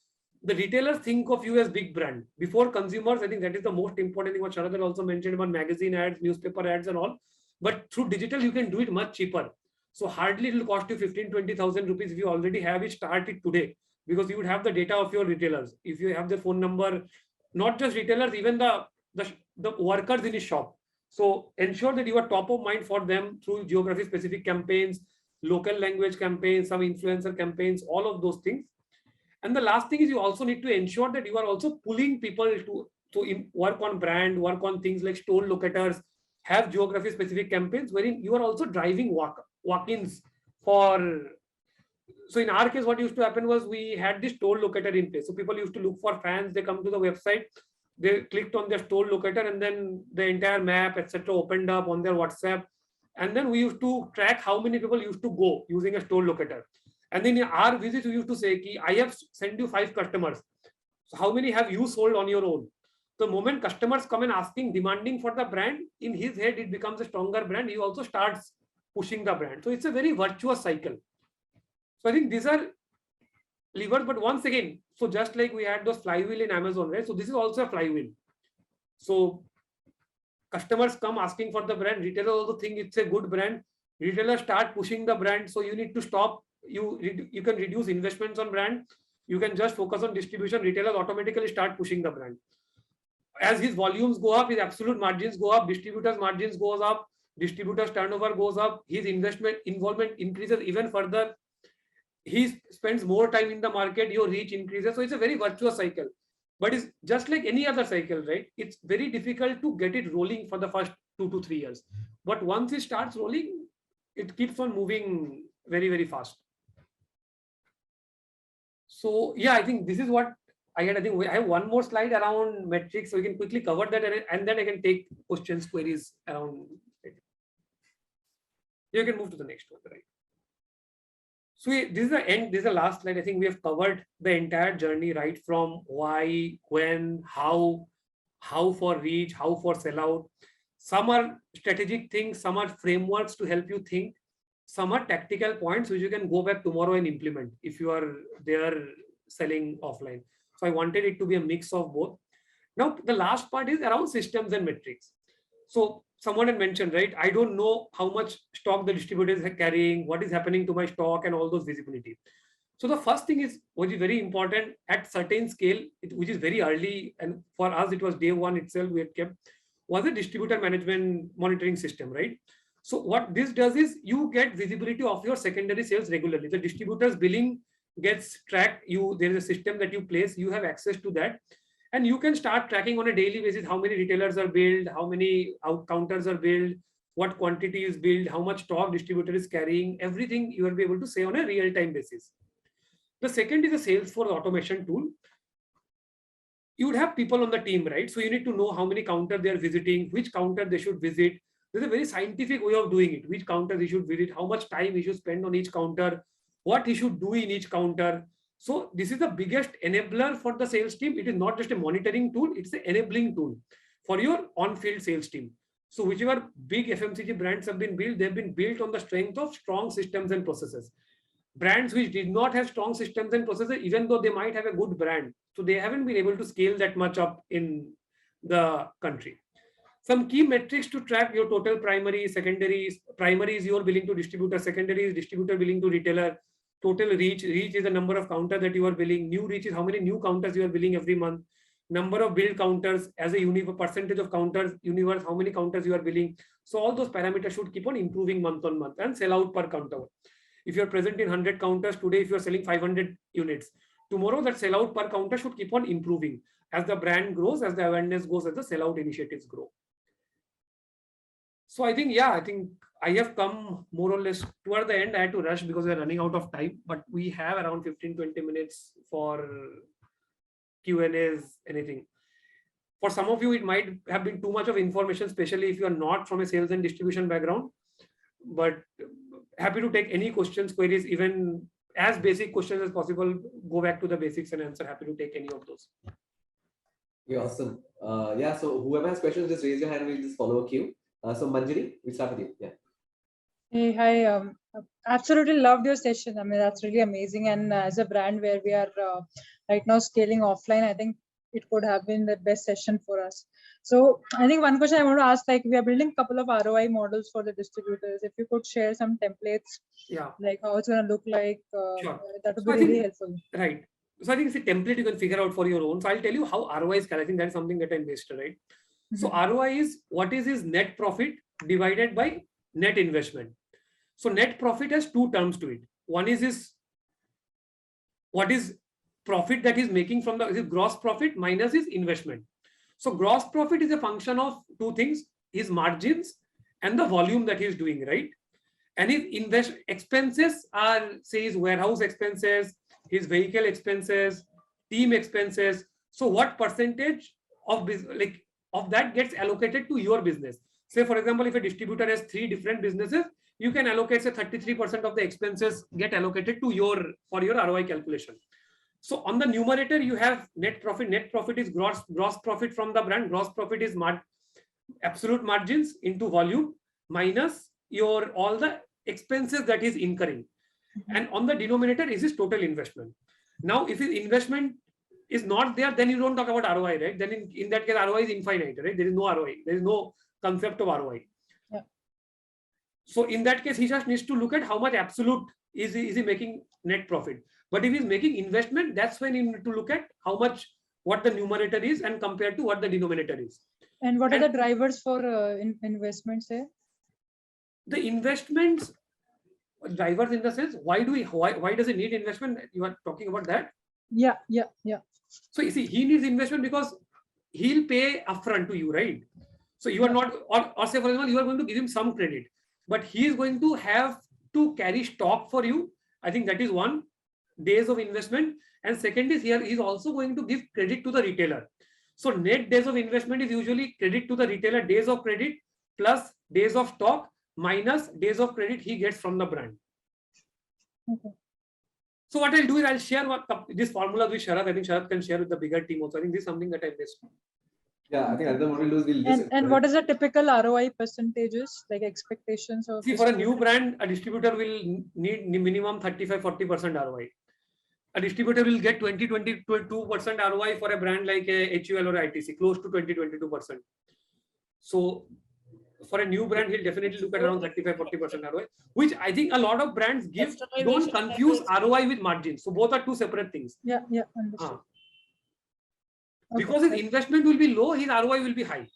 the retailers think of you as big brand before consumers. I think that is the most important thing. What Sharadar also mentioned about magazine ads, newspaper ads and all. But through digital, you can do it much cheaper. So hardly it will cost you 15,000-20,000 rupees. If you already have it, start it today, because you would have the data of your retailers. If you have the phone number, not just retailers, even the workers in his shop. So ensure that you are top of mind for them through geography specific campaigns, local language campaigns, some influencer campaigns, all of those things. And the last thing is, you also need to ensure that you are also pulling people to work on brand, work on things like store locators, have geography specific campaigns wherein you are also driving walk-ins for. So in our case, what used to happen was, we had this store locator in place. So people used to look for fans, they come to the website, they clicked on their store locator, and then the entire map, etc., opened up on their WhatsApp. And then we used to track how many people used to go using a store locator. And then in our visits, we used to say, ki, I have sent you 5 customers. So how many have you sold on your own? The moment customers come and asking, demanding for the brand, in his head, it becomes a stronger brand. He also starts pushing the brand. So it's a very virtuous cycle. So I think these are levers, but once again, so just like we had those flywheel in Amazon, right? So this is also a flywheel. So customers come asking for the brand, retailers also think it's a good brand, retailers start pushing the brand. So you need to stop, you can reduce investments on brand, you can just focus on distribution, retailers automatically start pushing the brand. As his volumes go up, his absolute margins go up, distributors margins goes up, distributors turnover goes up, his involvement increases even further. He spends more time in the market, your reach increases. So it's a very virtuous cycle, but it's just like any other cycle, right? It's very difficult to get it rolling for the first 2 to 3 years. But once it starts rolling, it keeps on moving very, very fast. So yeah, I think this is what I had. I think I have one more slide around metrics, so we can quickly cover that, and then I can take questions, queries around it. You can move to the next one, right? So this is the end. This is the last slide. I think we have covered the entire journey, right? From why, when, how for reach, how for sellout. Some are strategic things, some are frameworks to help you think, some are tactical points which you can go back tomorrow and implement if you are there selling offline. So I wanted it to be a mix of both. Now, the last part is around systems and metrics. So someone had mentioned, right? I don't know how much stock the distributors are carrying, what is happening to my stock, and all those visibility. So the first thing is, which is very important at certain scale, which is very early, and for us, it was day one itself we had kept, was a distributor management monitoring system, right? So what this does is, you get visibility of your secondary sales regularly. The distributor's billing gets tracked. There is a system that you place, you have access to that. And you can start tracking on a daily basis how many retailers are billed, how many counters are billed, what quantity is billed, how much stock distributor is carrying, everything you will be able to say on a real-time basis. The second is a Salesforce automation tool. You would have people on the team, right? So you need to know how many counters they are visiting, which counter they should visit. There's a very scientific way of doing it. Which counter he should visit, how much time he should spend on each counter, what he should do in each counter. So this is the biggest enabler for the sales team. It is not just a monitoring tool, it's an enabling tool for your on-field sales team. So whichever big FMCG brands have been built, they've been built on the strength of strong systems and processes. Brands which did not have strong systems and processes, even though they might have a good brand, so they haven't been able to scale that much up in the country. Some key metrics to track your total primary, secondaries. Primary is your billing to distributor, secondary is distributor billing to retailer, total reach. Reach is the number of counters that you are billing. New reach is how many new counters you are billing every month. Number of billed counters as a percentage of counters, universe, how many counters you are billing. So all those parameters should keep on improving month on month. And sell out per counter. If you're present in 100 counters today, if you're selling 500 units, tomorrow that sell out per counter should keep on improving as the brand grows, as the awareness goes, as the sell out initiatives grow. So I think I have come more or less toward the end. I had to rush because we're running out of time, but we have around 15-20 minutes for Q&As, anything. For some of you, it might have been too much of information, especially if you are not from a sales and distribution background, but happy to take any questions, queries, even as basic questions as possible. Go back to the basics and answer. Happy to take any of those. Yeah, awesome. Yeah, so whoever has questions, just raise your hand and we'll just follow a queue. So Manjari, we'll start with you. Yeah. Hey, hi. Absolutely loved your session. I mean, that's really amazing. And as a brand where we are right now scaling offline, I think it could have been the best session for us. So I think one question I want to ask, like we are building a couple of ROI models for the distributors. If you could share some templates, like how it's going to look like, sure. That would be really helpful. Right. So I think it's a template you can figure out for your own. So I'll tell you how ROI is. I think that's something that I missed, right? So ROI is what is his net profit divided by net investment. So net profit has two terms to it. One is what is profit that he's making from the gross profit minus his investment. So gross profit is a function of two things, his margins and the volume that he's doing, right? And his expenses are, say, his warehouse expenses, his vehicle expenses, team expenses. So what percentage of that gets allocated to your business? Say, for example, if a distributor has 3 different businesses, you can allocate, say, 33% of the expenses get allocated to for your ROI calculation. So on the numerator, you have net profit. Net profit is gross profit from the brand. Gross profit is absolute margins into volume minus all the expenses that is incurring. And on the denominator is his total investment. Now, if his investment is not there, then you don't talk about ROI, right? Then in that case, ROI is infinite, right? There is no ROI. There is no concept of ROI. Yeah. So in that case, he just needs to look at how much absolute is he making net profit. But if he's making investment, that's when you need to look at what the numerator is and compared to what the denominator is. And what are the drivers for investments there? The investments drivers in the sense, why does he need investment? You are talking about that? Yeah. So you see, he needs investment because he'll pay upfront to you, right? So you are not, or say for example, you are going to give him some credit, but he is going to have to carry stock for you. I think that is one, days of investment. And second is here, he's also going to give credit to the retailer. So net days of investment is usually credit to the retailer, days of credit plus days of stock minus days of credit he gets from the brand. Okay. So what I'll do is I'll share this formula with Sharath. I think Sharath can share with the bigger team also. I think this is something that I missed. Yeah, I think Arindam, what we'll do is we'll just... And what is the typical ROI percentages, like expectations of... See, for a new brand, a distributor will need minimum 35-40% ROI. A distributor will get 20-22% ROI for a brand like a HUL or ITC, close to 20-22%. So for a new brand, he'll definitely look at around 35-40% ROI, which I think a lot of brands give. Don't confuse ROI with margins. So both are two separate things. Yeah, understood. Because his investment will be low, his ROI will be high.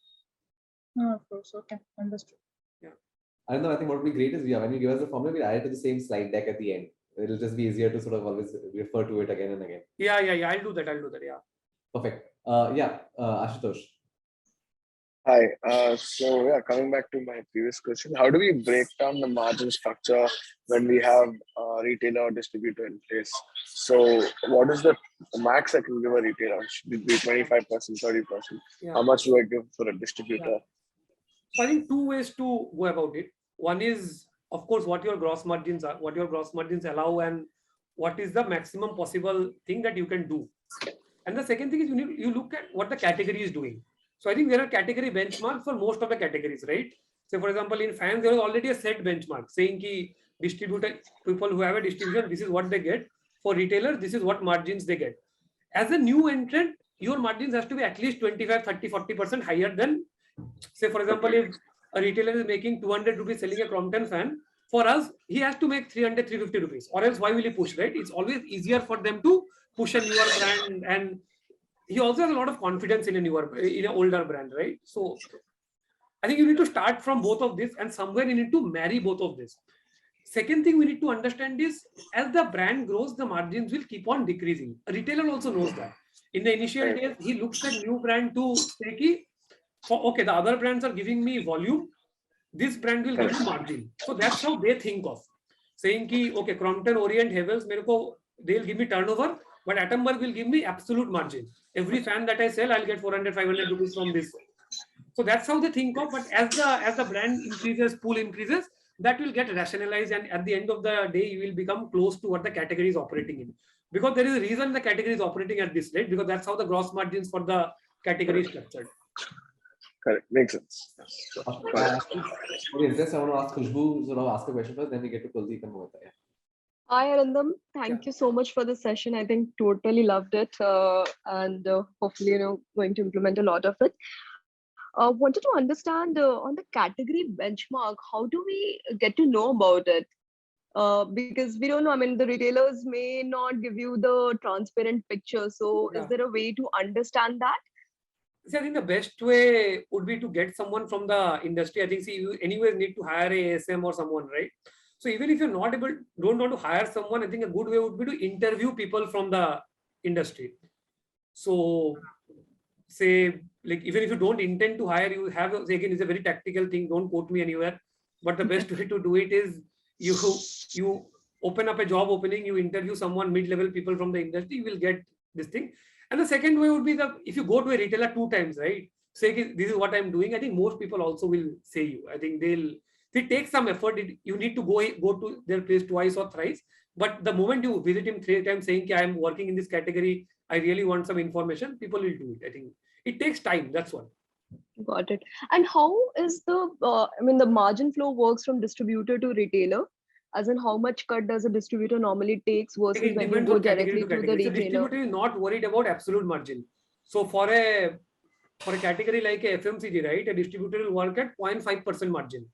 Of course, okay, understood. Yeah. Arindam, I think what would be great is when you give us the formula, we'll add it to the same slide deck at the end. It'll just be easier to sort of always refer to it again and again. Yeah. I'll do that. Yeah. Perfect. Ashutosh. Hi. So yeah, coming back to my previous question, how do we break down the margin structure when we have a retailer or distributor in place? So what is the max I can give a retailer? Should it be 25%, 30%? Yeah. How much do I give for a distributor? Yeah. So I think two ways to go about it. One is, of course, what your gross margins are, what your gross margins allow, and what is the maximum possible thing that you can do. And the second thing is you look at what the category is doing. So I think there are category benchmarks for most of the categories, right? So for example, in fans, there is already a set benchmark saying ki distributor, people who have a distribution, this is what they get. For retailers, this is what margins they get. As a new entrant, your margins has to be at least 25, 30, 40% higher than, say for example, if a retailer is making 200 rupees selling a Crompton fan, for us, he has to make 300, 350 rupees, or else why will he push, right? It's always easier for them to push a newer brand, and he also has a lot of confidence in an older brand, right? So I think you need to start from both of this, and somewhere you need to marry both of this. Second thing we need to understand is, as the brand grows, the margins will keep on decreasing. A retailer also knows that. In the initial days, he looks at new brand to say ki, okay, the other brands are giving me volume, this brand will give me margin. So that's how they think of saying ki, okay, Crompton, Orient, Havels, they'll give me turnover, but Atomberg will give me absolute margin. Every fan that I sell, I'll get 400, 500 rupees from this. So that's how they think of. But as the brand increases, pool increases, that will get rationalized, and at the end of the day, you will become close to what the category is operating in. Because there is a reason the category is operating at this rate, because that's how the gross margins for the category is structured. Correct. Makes sense. For interest, I want to ask Khushbu to ask a question first, then we get to Kuldeep and Mohita. Yeah. Hi, Arindam. Thank you so much for the session. I think totally loved it, and hopefully, going to implement a lot of it. Wanted to understand on the category benchmark, how do we get to know about it? Because we don't know. I mean, the retailers may not give you the transparent picture. So, is there a way to understand that? See, I think the best way would be to get someone from the industry. I think, you anyways need to hire a ASM or someone, right? So even if you're not don't want to hire someone, I think a good way would be to interview people from the industry. So say, like, even if you don't intend to hire, you have, again, it's a very tactical thing. Don't quote me anywhere. But the best way to do it is you open up a job opening, you interview someone, mid-level people from the industry, you will get this thing. And the second way would be if you go to a retailer 2 times, right? Say, this is what I'm doing. I think most people also will say you. I think it takes some effort. You need to go to their place twice or thrice. But the moment you visit him 3 times saying, I'm working in this category, I really want some information, people will do it. I think it takes time. That's what. Got it. And how is the margin flow works from distributor to retailer? As in, how much cut does a distributor normally takes versus when you go directly to the retailer? So distributor is not worried about absolute margin. So for a category like a FMCG, right, a distributor will work at 0.5% margin.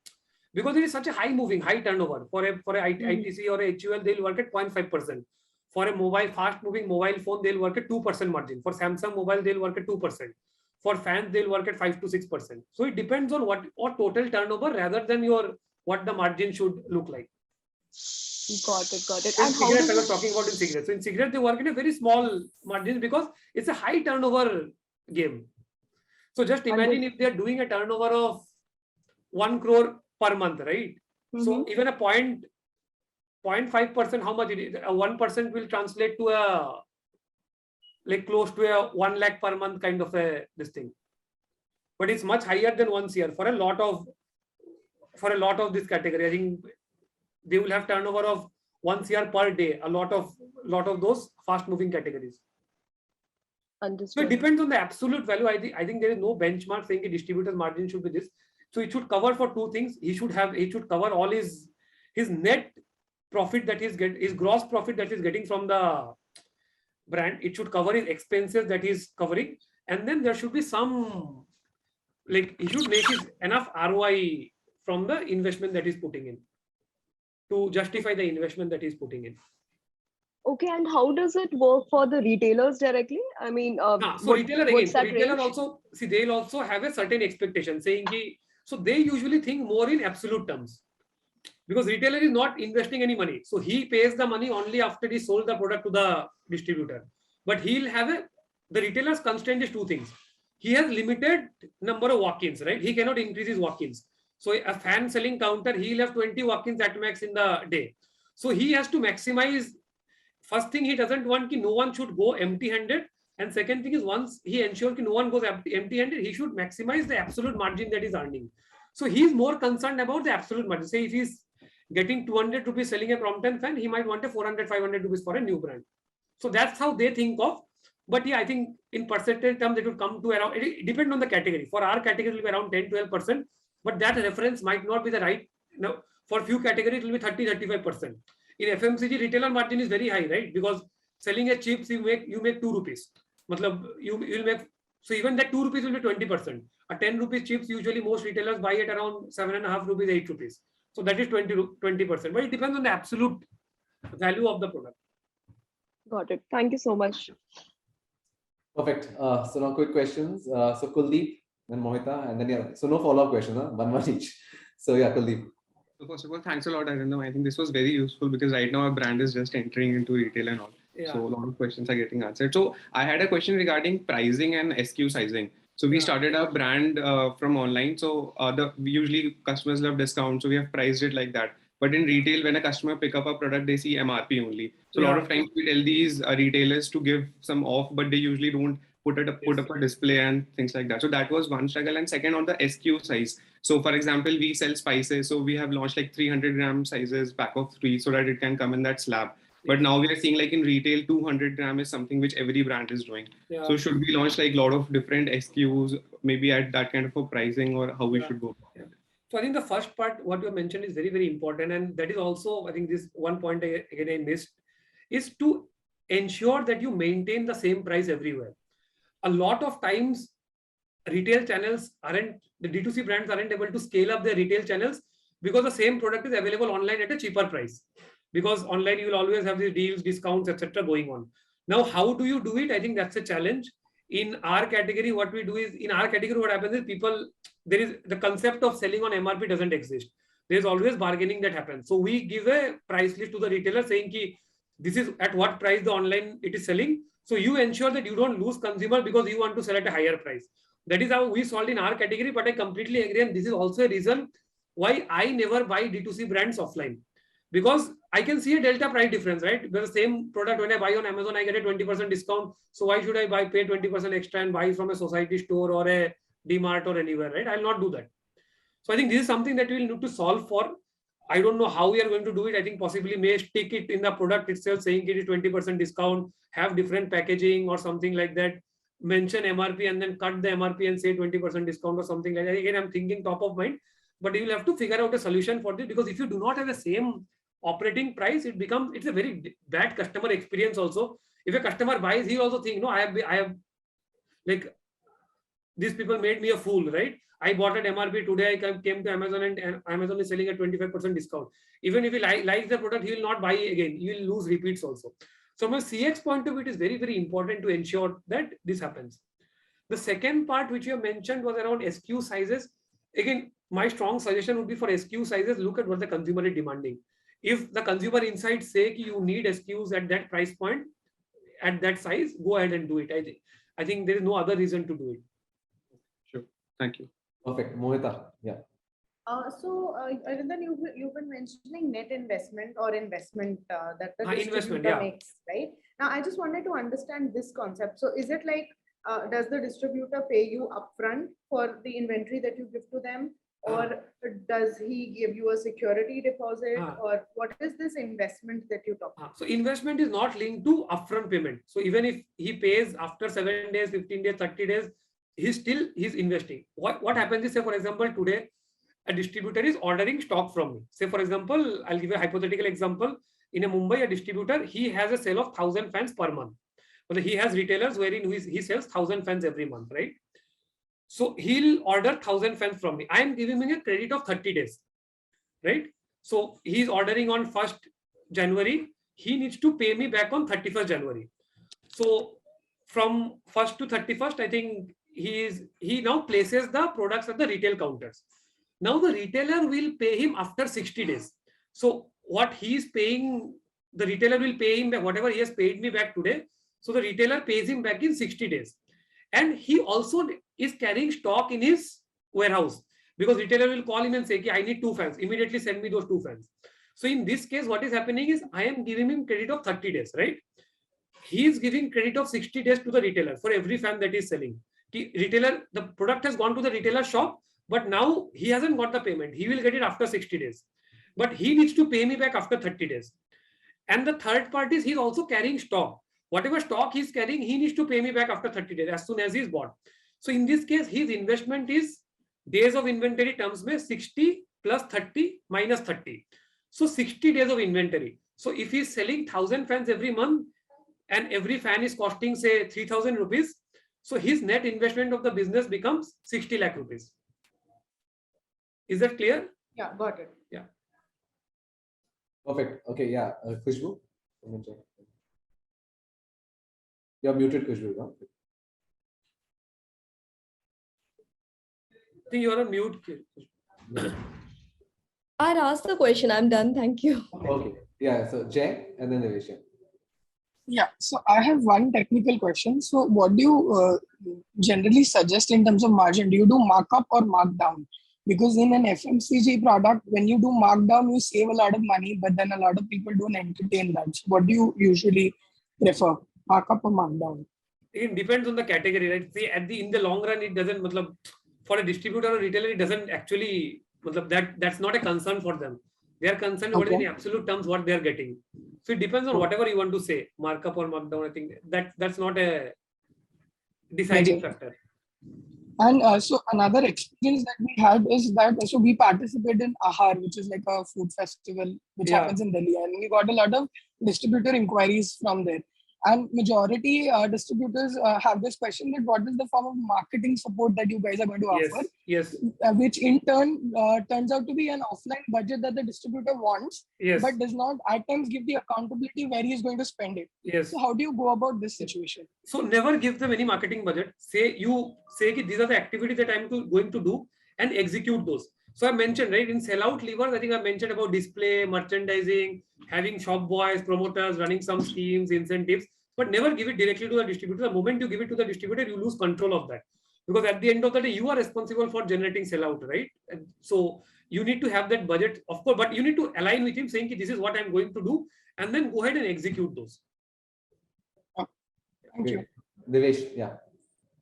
Because it is such a high turnover. For a ITC or a HUL, they'll work at 0.5%. For a fast-moving mobile phone, they'll work at 2% margin. For Samsung mobile, they'll work at 2%. For fans, they'll work at 5 to 6%. So it depends on what total turnover rather than what the margin should look like. Got it. And cigarettes, I was talking about in cigarettes. So in cigarettes, they work in a very small margin because it's a high turnover game. So just imagine if they're doing a turnover of 1 crore per month, right? So even a 0.5%, how much it is? 1% will translate to close to a 1 lakh per month kind of this thing. But it's much higher than 1 CR for a lot of this category. I think they will have turnover of 1 CR per day. A lot of those fast moving categories. Understood. So it depends on the absolute value. I think there is no benchmark saying a distributor's margin should be this. So it should cover for 2 things. He should cover all his net profit that his gross profit that he's getting from the brand. It should cover his expenses that he's covering, and then there should be some, he should make enough ROI from the investment that he's putting in to justify the investment that he's putting in. Okay, and how does it work for the retailers directly? I mean, retailer also, see, they'll also have a certain expectation saying, so they usually think more in absolute terms. Because retailer is not investing any money. So he pays the money only after he sold the product to the distributor. But he'll have a the retailer's constraint is two things. He has limited number of walk-ins, right? He cannot increase his walk-ins. So a fan selling counter, he'll have 20 walk-ins at max in the day. So he has to maximize. First thing, he doesn't want no one should go empty-handed. And second thing is, once he ensures no one goes empty-handed, he should maximize the absolute margin that he's earning. So he's more concerned about the absolute margin. Say if he's getting 200 rupees selling a Crompton fan, he might want a 400, 500 rupees for a new brand. So that's how they think of. But yeah, I think in percentage terms, it would come to around, it depends on the category. For our category, it will be around 10-12%. But that reference might not be the right. No, for few categories, it will be 30-35%. In FMCG, retailer margin is very high, right? Because selling a chips, you make 2 rupees. You'll make, so even that 2 rupees will be 20%. A 10 rupees chips, usually most retailers buy it around 7.5 rupees, 8 rupees. So that is 20%. But it depends on the absolute value of the product. Got it. Thank you so much. Perfect. So now quick questions. So Kuldeep, then Mohita, and then yeah. So no follow-up questions, huh? One each. So yeah, Kuldeep. So first of all, thanks a lot, Arindam. I think this was very useful because right now our brand is just entering into retail and all. Yeah. So a lot of questions are getting answered. So I had a question regarding pricing and SKU sizing. So we started our brand from online. So usually customers love discounts. So we have priced it like that. But in retail, when a customer pick up a product, they see MRP only. So a lot of times we tell these retailers to give some off, but they usually don't put up a display and things like that. So that was one struggle. And second, on the SKU size. So for example, we sell spices. So we have launched like 300 gram sizes, pack of 3, so that it can come in that slab. But now we are seeing like in retail, 200 gram is something which every brand is doing. Yeah. So should we launch like a lot of different SKUs, maybe at that kind of a pricing, or how we should go? Yeah. So I think the first part, what you mentioned, is very, very important. And that is also, I think this one point I missed, is to ensure that you maintain the same price everywhere. A lot of times, retail channels the D2C brands aren't able to scale up their retail channels because the same product is available online at a cheaper price. Because online, you will always have these deals, discounts, etc. going on. Now, how do you do it? I think that's a challenge. In our category, what we do is, what happens is there is the concept of selling on MRP doesn't exist. There's always bargaining that happens. So we give a price list to the retailer saying ki, this is at what price the online it is selling. So you ensure that you don't lose consumer because you want to sell at a higher price. That is how we solved in our category, but I completely agree. And this is also a reason why I never buy D2C brands offline. Because I can see a delta price difference, right? The same product, when I buy on Amazon, I get a 20% discount. So why should I pay 20% extra and buy from a society store or a DMart or anywhere, right? I'll not do that. So I think this is something that we'll need to solve for. I don't know how we are going to do it. I think possibly may stick it in the product itself, saying it is 20% discount, have different packaging or something like that, mention MRP and then cut the MRP and say 20% discount or something like that. Again, I'm thinking top of mind, but you will have to figure out a solution for this, because if you do not have the same operating price, it's a very bad customer experience also. If a customer buys, he also think, no, I have like, these people made me a fool, right? I bought at MRP today, I came to Amazon and Amazon is selling at 25% discount. Even if he likes the product, he will not buy again. You will lose repeats also. So from a CX point of view, it is very, very important to ensure that this happens. The second part which you have mentioned was around SKU sizes. Again, my strong suggestion would be for SKU sizes, look at what the consumer is demanding. If the consumer insights say you need SKUs at that price point, at that size, go ahead and do it. I think there is no other reason to do it. Sure. Thank you. Perfect. Mohita, yeah. Arindam, you've been mentioning net investment or investment that the investment, distributor makes, right? Now, I just wanted to understand this concept. So is it like, does the distributor pay you upfront for the inventory that you give to them? Or does he give you a security deposit? Or what is this investment that you talk about? So investment is not linked to upfront payment. So even if he pays after 7 days, 15 days, 30 days, he's investing. What happens is, say for example, today a distributor is ordering stock from me. Say for example, I'll give a hypothetical example. In a Mumbai, a distributor, he has a sale of 1,000 fans per month. But he has retailers wherein he sells 1,000 fans every month, right? So he'll order 1,000 fans from me. I am giving him a credit of 30 days, right? So he's ordering on 1st January. He needs to pay me back on 31st January. So from 1st to 31st, I think he now places the products at the retail counters. Now the retailer will pay him after 60 days. So what he is paying, the retailer will pay him back whatever he has paid me back today. So the retailer pays him back in 60 days. And he also is carrying stock in his warehouse, because retailer will call him and say, I need 2 fans. Immediately send me those 2 fans. So in this case, what is happening is I am giving him credit of 30 days, right? He is giving credit of 60 days to the retailer for every fan that he is selling. Retailer, the product has gone to the retailer shop, but now he hasn't got the payment. He will get it after 60 days. But he needs to pay me back after 30 days. And the third part is he's also carrying stock. Whatever stock he's carrying, he needs to pay me back after 30 days as soon as he's bought. So in this case, his investment is days of inventory terms mein 60 plus 30 minus 30. So 60 days of inventory. So if he's selling 1,000 fans every month and every fan is costing say 3,000 rupees, so his net investment of the business becomes 60 lakh rupees. Is that clear? Yeah, got it. Yeah. Perfect. Okay, yeah. Khushbu? You're muted, Khushbu. No? I think you're on mute. I asked the question. I'm done. Thank you. Okay. Yeah. So Jay and then Nilesh. Yeah. So I have one technical question. So what do you generally suggest in terms of margin? Do you do markup or markdown? Because in an FMCG product, when you do markdown, you save a lot of money, but then a lot of people don't entertain that. So what do you usually prefer, markup or markdown? It depends on the category, right? See, in the long run, it doesn't, for a distributor or retailer, it doesn't actually, that's not a concern for them. They are concerned about in absolute terms what they are getting. So it depends on whatever you want to say, markup or markdown. I think that's not a deciding factor. And so another experience that we had is that so we participated in Ahar, which is like a food festival which happens in Delhi, and we got a lot of distributor inquiries from there. And majority distributors have this question that what is the form of marketing support that you guys are going to offer? Yes. Which in turn turns out to be an offline budget that the distributor wants, but does not at times give the accountability where he is going to spend it. Yes. So how do you go about this situation? So never give them any marketing budget. You say these are the activities that I'm going to do and execute those. So I mentioned, right, in sellout levers, I think I mentioned about display, merchandising, having shop boys, promoters, running some schemes, incentives, but never give it directly to the distributor. The moment you give it to the distributor, you lose control of that. Because at the end of the day, you are responsible for generating sellout, right? And so you need to have that budget, of course, but you need to align with him saying, this is what I'm going to do, and then go ahead and execute those. Thank you. Nilesh, yeah.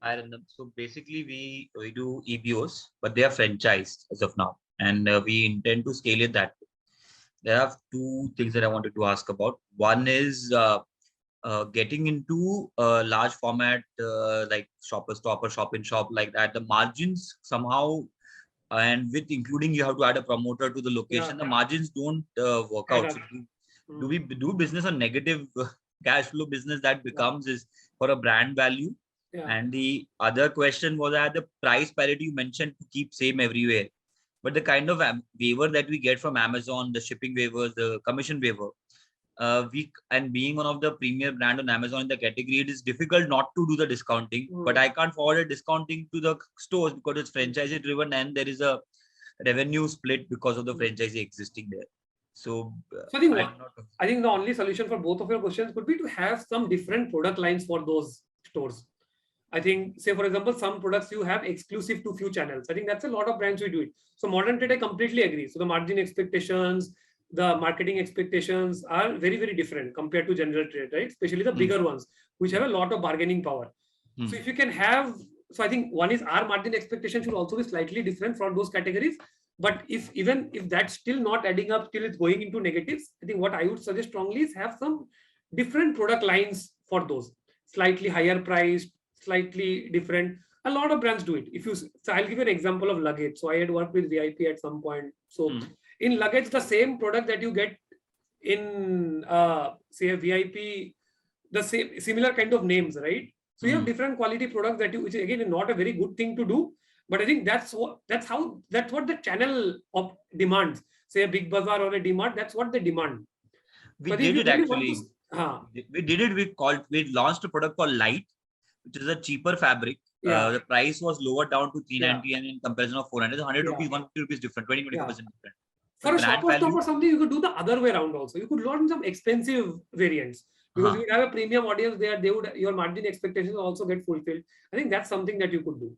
Arindam. So basically, we do EBOs, but they are franchised as of now, and we intend to scale it that way. There are 2 things that I wanted to ask about. One is getting into large format like shopper stop or shop in shop like that. The margins somehow, and with including you have to add a promoter to the location. The margins don't work out. So do we do business on negative cash flow business that becomes is for a brand value? And the other question was that the price parity you mentioned to keep same everywhere, but the kind of waiver that we get from Amazon, the shipping waivers, the commission waiver, and being one of the premier brand on Amazon in the category, it is difficult not to do the discounting. But I can't forward a discounting to the stores because it's franchisee driven and there is a revenue split because of the franchisee existing there. So I think the only solution for both of your questions could be to have some different product lines for those stores. I think, say, for example, some products you have exclusive to few channels. I think that's a lot of brands who do it. So modern trade, I completely agree. So the margin expectations, the marketing expectations are very, very different compared to general trade, right? Especially the bigger ones, which have a lot of bargaining power. So if you can have, so I think one is our margin expectation should also be slightly different from those categories. But if that's still not adding up, still it's going into negatives, I think what I would suggest strongly is have some different product lines for those, slightly higher priced, slightly different. A lot of brands do it. So I'll give you an example of luggage. So I had worked with VIP at some point. So in luggage, the same product that you get in say a VIP, the same similar kind of names, right? So you have different quality products which again is not a very good thing to do. But I think that's what the channel demands. Say a Big Bazaar or a DMart, that's what they demand. We did it actually. We did it. We launched a product called Light, which is a cheaper fabric. The price was lower down to 390 and in comparison of 400, 100 rupees, 150 rupees different, 20-25% different. For a shopper stop or something, you could do the other way around also. You could launch some expensive variants. Because you have a premium audience there, your margin expectations also get fulfilled. I think that's something that you could do.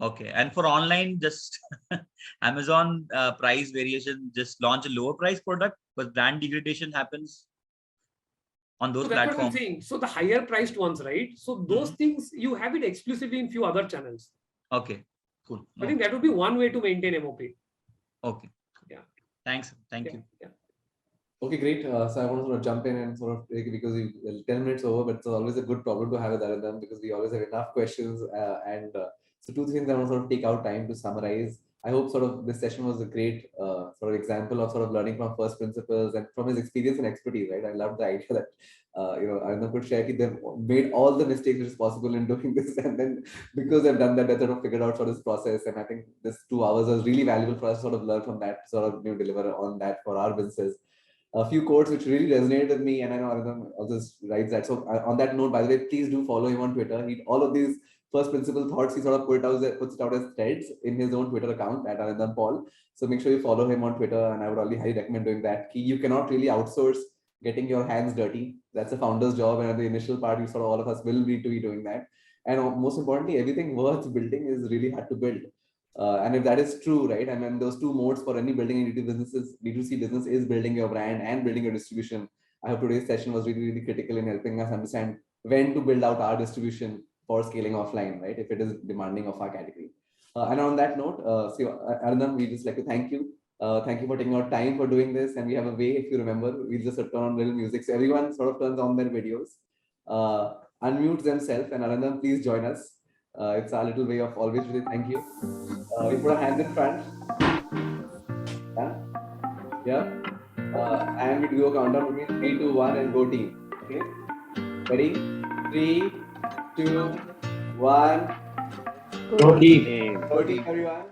Okay, and for online, just Amazon price variation, just launch a lower price product, but brand degradation happens on those So that's platforms. what I'm saying. So the higher priced ones, right? So those things, you have it exclusively in few other channels. Okay, cool. I think that would be one way to maintain MOP. Okay. Yeah. Thanks. Thank you. Yeah. Okay, great. So I want to sort of jump in and sort of take, because 10 minutes over, but it's always a good problem to have with Arindam, because we always have enough questions. So 2 things I want to sort of take out time to summarize. I hope sort of this session was a great sort of example of sort of learning from first principles and from his experience and expertise, right? I love the idea that, Arindam could share that they've made all the mistakes which is possible in doing this. And then because they've done that, they sort of figured out sort of this process. And I think this 2 hours was really valuable for us to sort of learn from that, sort of deliver on that for our businesses. A few quotes which really resonated with me, and I know Arindam also writes that. So on that note, by the way, please do follow him on Twitter. All of these first principle thoughts he sort of puts it out as threads in his own Twitter account at Arindam Paul. So make sure you follow him on Twitter, and I would really highly recommend doing that. You cannot really outsource getting your hands dirty. That's a founder's job, and at the initial part, sort of all of us will need to be doing that. And most importantly, everything worth building is really hard to build. And if that is true, right? I mean, those 2 modes for any building a D2C business is building your brand and building your distribution. I hope today's session was really, really critical in helping us understand when to build out our distribution for scaling offline, right? If it is demanding of our category. And on that note, Arindam, we just like to thank you. Thank you for taking out time for doing this. And we have a way, if you remember, we'll just turn on little music. So everyone sort of turns on their videos, unmutes themselves, and Arindam, please join us. It's our little way of always really thank you. We put our hands in front. Yeah. And we do a countdown between 3, 2, 1 and go team. Okay. Ready? 3, 2, 1. Go team. Go team, everyone.